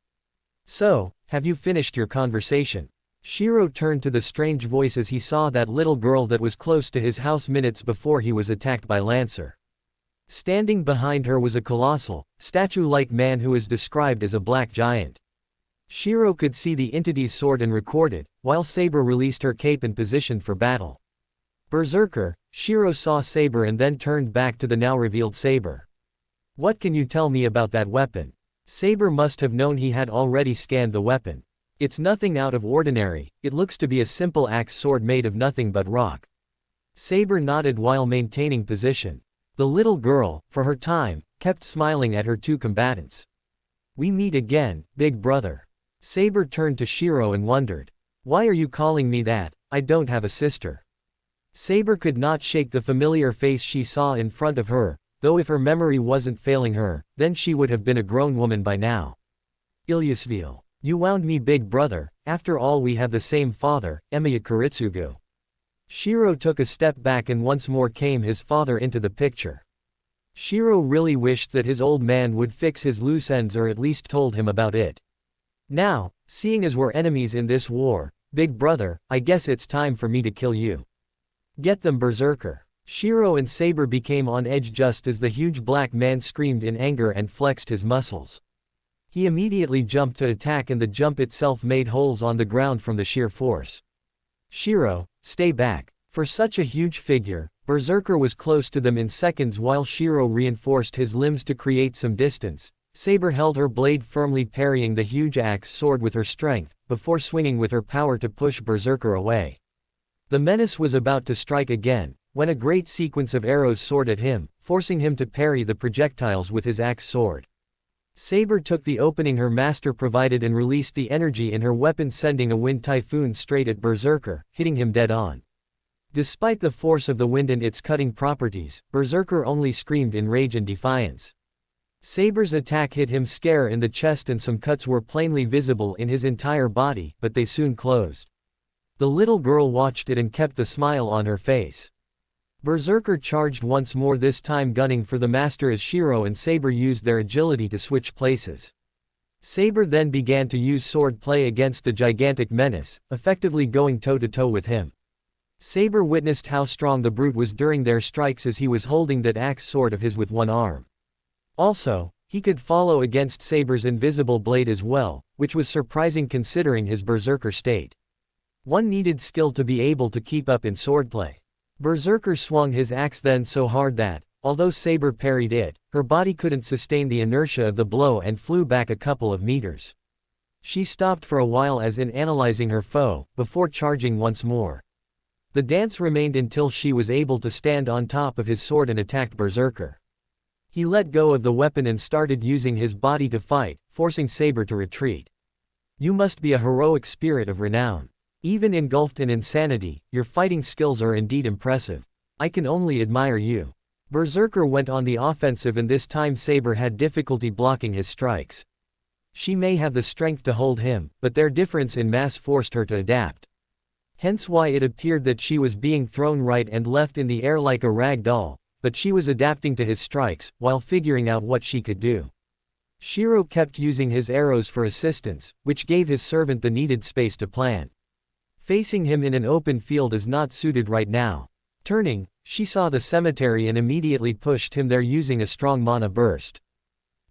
So, have you finished your conversation? Shiro turned to the strange voice as he saw that little girl that was close to his house minutes before he was attacked by Lancer. Standing behind her was a colossal, statue-like man who is described as a black giant. Shiro could see the entity's sword and recorded, while Saber released her cape and positioned for battle. Berserker, Shiro saw Saber and then turned back to the now revealed Saber. What can you tell me about that weapon? Saber must have known he had already scanned the weapon. It's nothing out of ordinary, it looks to be a simple axe sword made of nothing but rock. Saber nodded while maintaining position. The little girl, for her time, kept smiling at her two combatants. We meet again, big brother. Saber turned to Shiro and wondered. Why are you calling me that? I don't have a sister. Saber could not shake the familiar face she saw in front of her, though if her memory wasn't failing her, then she would have been a grown woman by now. Ilyasville. You wound me, big brother, after all we have the same father, Emiya Kuritsugu. Shiro took a step back and once more came his father into the picture. Shiro really wished that his old man would fix his loose ends or at least told him about it. Now, seeing as we're enemies in this war, big brother, I guess it's time for me to kill you. Get them, Berserker. Shiro and Saber became on edge just as the huge black man screamed in anger and flexed his muscles. He immediately jumped to attack and the jump itself made holes on the ground from the sheer force. Shiro, stay back. For such a huge figure, Berserker was close to them in seconds while Shiro reinforced his limbs to create some distance. Saber held her blade firmly parrying the huge axe sword with her strength, before swinging with her power to push Berserker away. The menace was about to strike again, when a great sequence of arrows soared at him, forcing him to parry the projectiles with his axe sword. Saber took the opening her master provided and released the energy in her weapon, sending a wind typhoon straight at Berserker, hitting him dead on. Despite the force of the wind and its cutting properties, Berserker only screamed in rage and defiance. Saber's attack hit him square in the chest and some cuts were plainly visible in his entire body, but they soon closed. The little girl watched it and kept the smile on her face. Berserker charged once more, this time gunning for the master as Shiro and Saber used their agility to switch places. Saber then began to use sword play against the gigantic menace, effectively going toe-to-toe with him. Saber witnessed how strong the brute was during their strikes as he was holding that axe sword of his with one arm. Also, he could follow against Saber's invisible blade as well, which was surprising considering his berserker state. One needed skill to be able to keep up in swordplay. Berserker swung his axe then so hard that, although Saber parried it, her body couldn't sustain the inertia of the blow and flew back a couple of meters. She stopped for a while as in analyzing her foe, before charging once more. The dance remained until she was able to stand on top of his sword and attacked Berserker. He let go of the weapon and started using his body to fight, forcing Saber to retreat. You must be a heroic spirit of renown. Even engulfed in insanity, your fighting skills are indeed impressive. I can only admire you. Berserker went on the offensive and this time Saber had difficulty blocking his strikes. She may have the strength to hold him, but their difference in mass forced her to adapt. Hence why it appeared that she was being thrown right and left in the air like a rag doll, but she was adapting to his strikes, while figuring out what she could do. Shiro kept using his arrows for assistance, which gave his servant the needed space to plan. Facing him in an open field is not suited right now. Turning, she saw the cemetery and immediately pushed him there using a strong mana burst.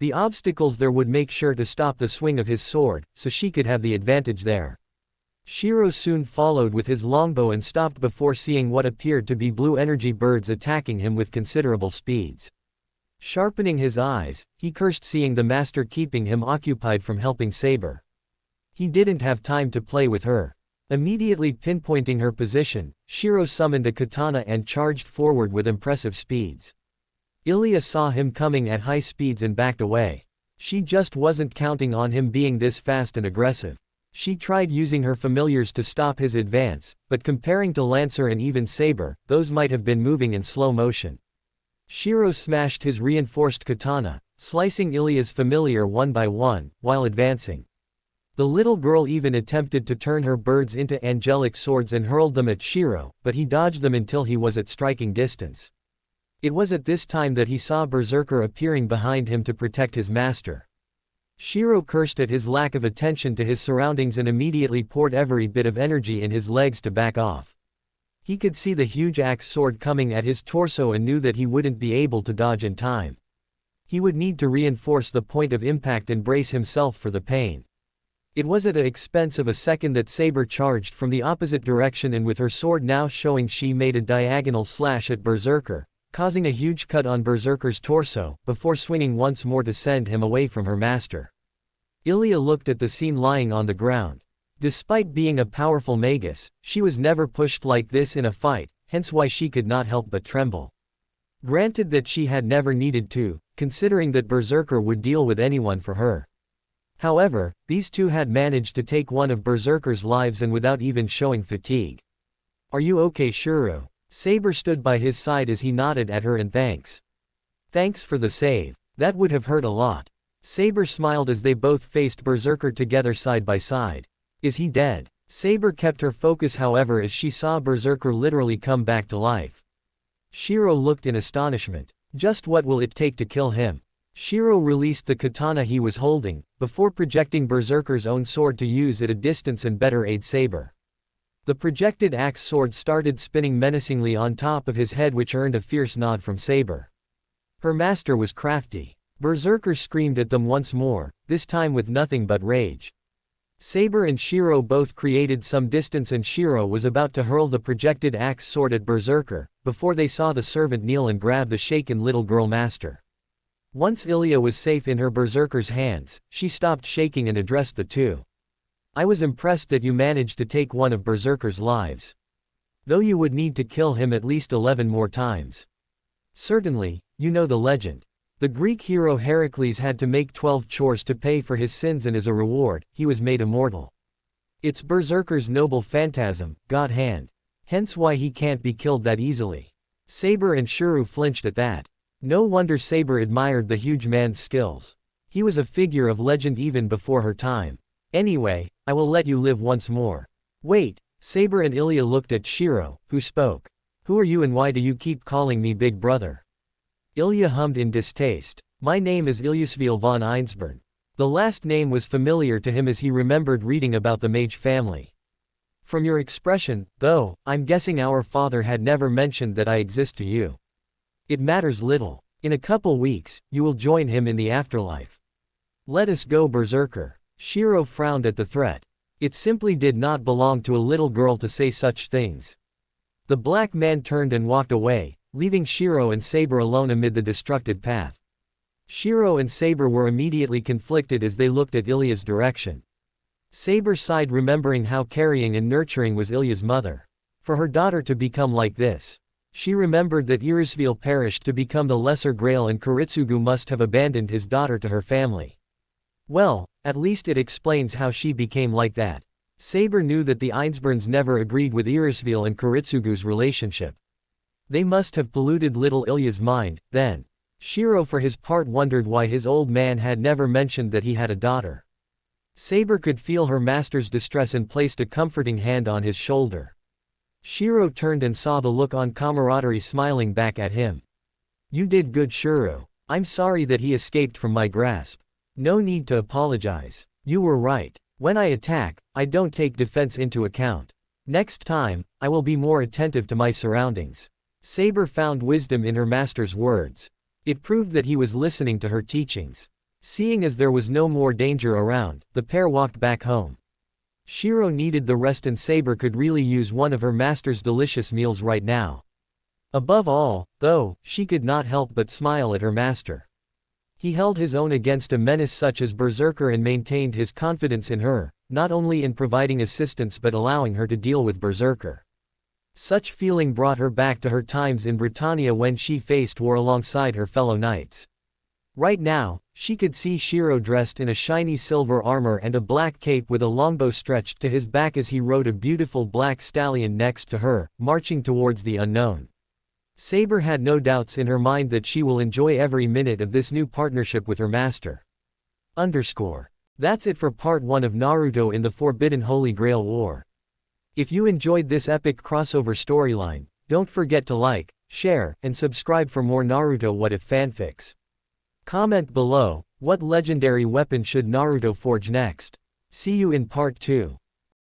The obstacles there would make sure to stop the swing of his sword, so she could have the advantage there. Shiro soon followed with his longbow and stopped before seeing what appeared to be blue energy birds attacking him with considerable speeds. Sharpening his eyes, he cursed seeing the master keeping him occupied from helping Saber. He didn't have time to play with her. Immediately pinpointing her position, Shiro summoned a katana and charged forward with impressive speeds. Ilya saw him coming at high speeds and backed away. She just wasn't counting on him being this fast and aggressive. She tried using her familiars to stop his advance, but comparing to Lancer and even Saber, those might have been moving in slow motion. Shiro smashed his reinforced katana, slicing Ilya's familiar one by one, while advancing. The little girl even attempted to turn her birds into angelic swords and hurled them at Shiro, but he dodged them until he was at striking distance. It was at this time that he saw Berserker appearing behind him to protect his master. Shiro cursed at his lack of attention to his surroundings and immediately poured every bit of energy in his legs to back off. He could see the huge axe sword coming at his torso and knew that he wouldn't be able to dodge in time. He would need to reinforce the point of impact and brace himself for the pain. It was at the expense of a second that Saber charged from the opposite direction and with her sword now showing she made a diagonal slash at Berserker, causing a huge cut on Berserker's torso, before swinging once more to send him away from her master. Ilya looked at the scene lying on the ground. Despite being a powerful magus, she was never pushed like this in a fight, hence why she could not help but tremble. Granted that she had never needed to, considering that Berserker would deal with anyone for her. However, these two had managed to take one of Berserker's lives and without even showing fatigue. "Are you okay, Shiro?" Saber stood by his side as he nodded at her in thanks. "Thanks for the save. That would have hurt a lot." Saber smiled as they both faced Berserker together side by side. "Is he dead?" Saber kept her focus however as she saw Berserker literally come back to life. Shiro looked in astonishment. Just what will it take to kill him? Shiro released the katana he was holding, before projecting Berserker's own sword to use at a distance and better aid Saber. The projected axe sword started spinning menacingly on top of his head, which earned a fierce nod from Saber. Her master was crafty. Berserker screamed at them once more, this time with nothing but rage. Saber and Shiro both created some distance and Shiro was about to hurl the projected axe sword at Berserker, before they saw the servant kneel and grab the shaken little girl master. Once Ilya was safe in her Berserker's hands, she stopped shaking and addressed the two. "I was impressed that you managed to take one of Berserker's lives. Though you would need to kill him at least 11 more times. Certainly, you know the legend. The Greek hero Heracles had to make 12 chores to pay for his sins and as a reward, he was made immortal. It's Berserker's noble phantasm, God Hand. Hence why he can't be killed that easily." Saber and Shiro flinched at that. No wonder Saber admired the huge man's skills. He was a figure of legend even before her time. "Anyway, I will let you live once more." "Wait." Saber and Ilya looked at Shiro, who spoke. "Who are you and why do you keep calling me big brother?" Ilya hummed in distaste. "My name is Ilyasvil von Einsborn." The last name was familiar to him as he remembered reading about the mage family. "From your expression, though, I'm guessing our father had never mentioned that I exist to you." "It matters little. In a couple weeks, you will join him in the afterlife." "Let us go, Berserker." Shiro frowned at the threat. It simply did not belong to a little girl to say such things. The black man turned and walked away, leaving Shiro and Saber alone amid the destructed path. Shiro and Saber were immediately conflicted as they looked at Ilya's direction. Saber sighed, remembering how caring and nurturing was Ilya's mother. For her daughter to become like this. She remembered that Irisvil perished to become the Lesser Grail, and Kuritsugu must have abandoned his daughter to her family. Well, at least it explains how she became like that. Saber knew that the Einsburns never agreed with Irisvil and Kuritsugu's relationship. They must have polluted little Ilya's mind, then. Shiro for his part wondered why his old man had never mentioned that he had a daughter. Saber could feel her master's distress and placed a comforting hand on his shoulder. Shiro turned and saw the look on camaraderie smiling back at him. "You did good, Shiro. I'm sorry that he escaped from my grasp. No need to apologize. You were right. When I attack, I don't take defense into account. Next time, I will be more attentive to my surroundings." Saber found wisdom in her master's words. It proved that he was listening to her teachings. Seeing as there was no more danger around, the pair walked back home. Shiro needed the rest and Saber could really use one of her master's delicious meals right now. Above all, though, she could not help but smile at her master. He held his own against a menace such as Berserker and maintained his confidence in her, not only in providing assistance but allowing her to deal with Berserker. Such feeling brought her back to her times in Britannia when she faced war alongside her fellow knights. Right now, she could see Shiro dressed in a shiny silver armor and a black cape with a longbow stretched to his back as he rode a beautiful black stallion next to her, marching towards the unknown. Saber had no doubts in her mind that she will enjoy every minute of this new partnership with her master. That's it for part 1 of Naruto in the Forbidden Holy Grail War. If you enjoyed this epic crossover storyline, don't forget to like, share, and subscribe for more Naruto What If fanfics. Comment below, what legendary weapon should Naruto forge next? See you in part 2.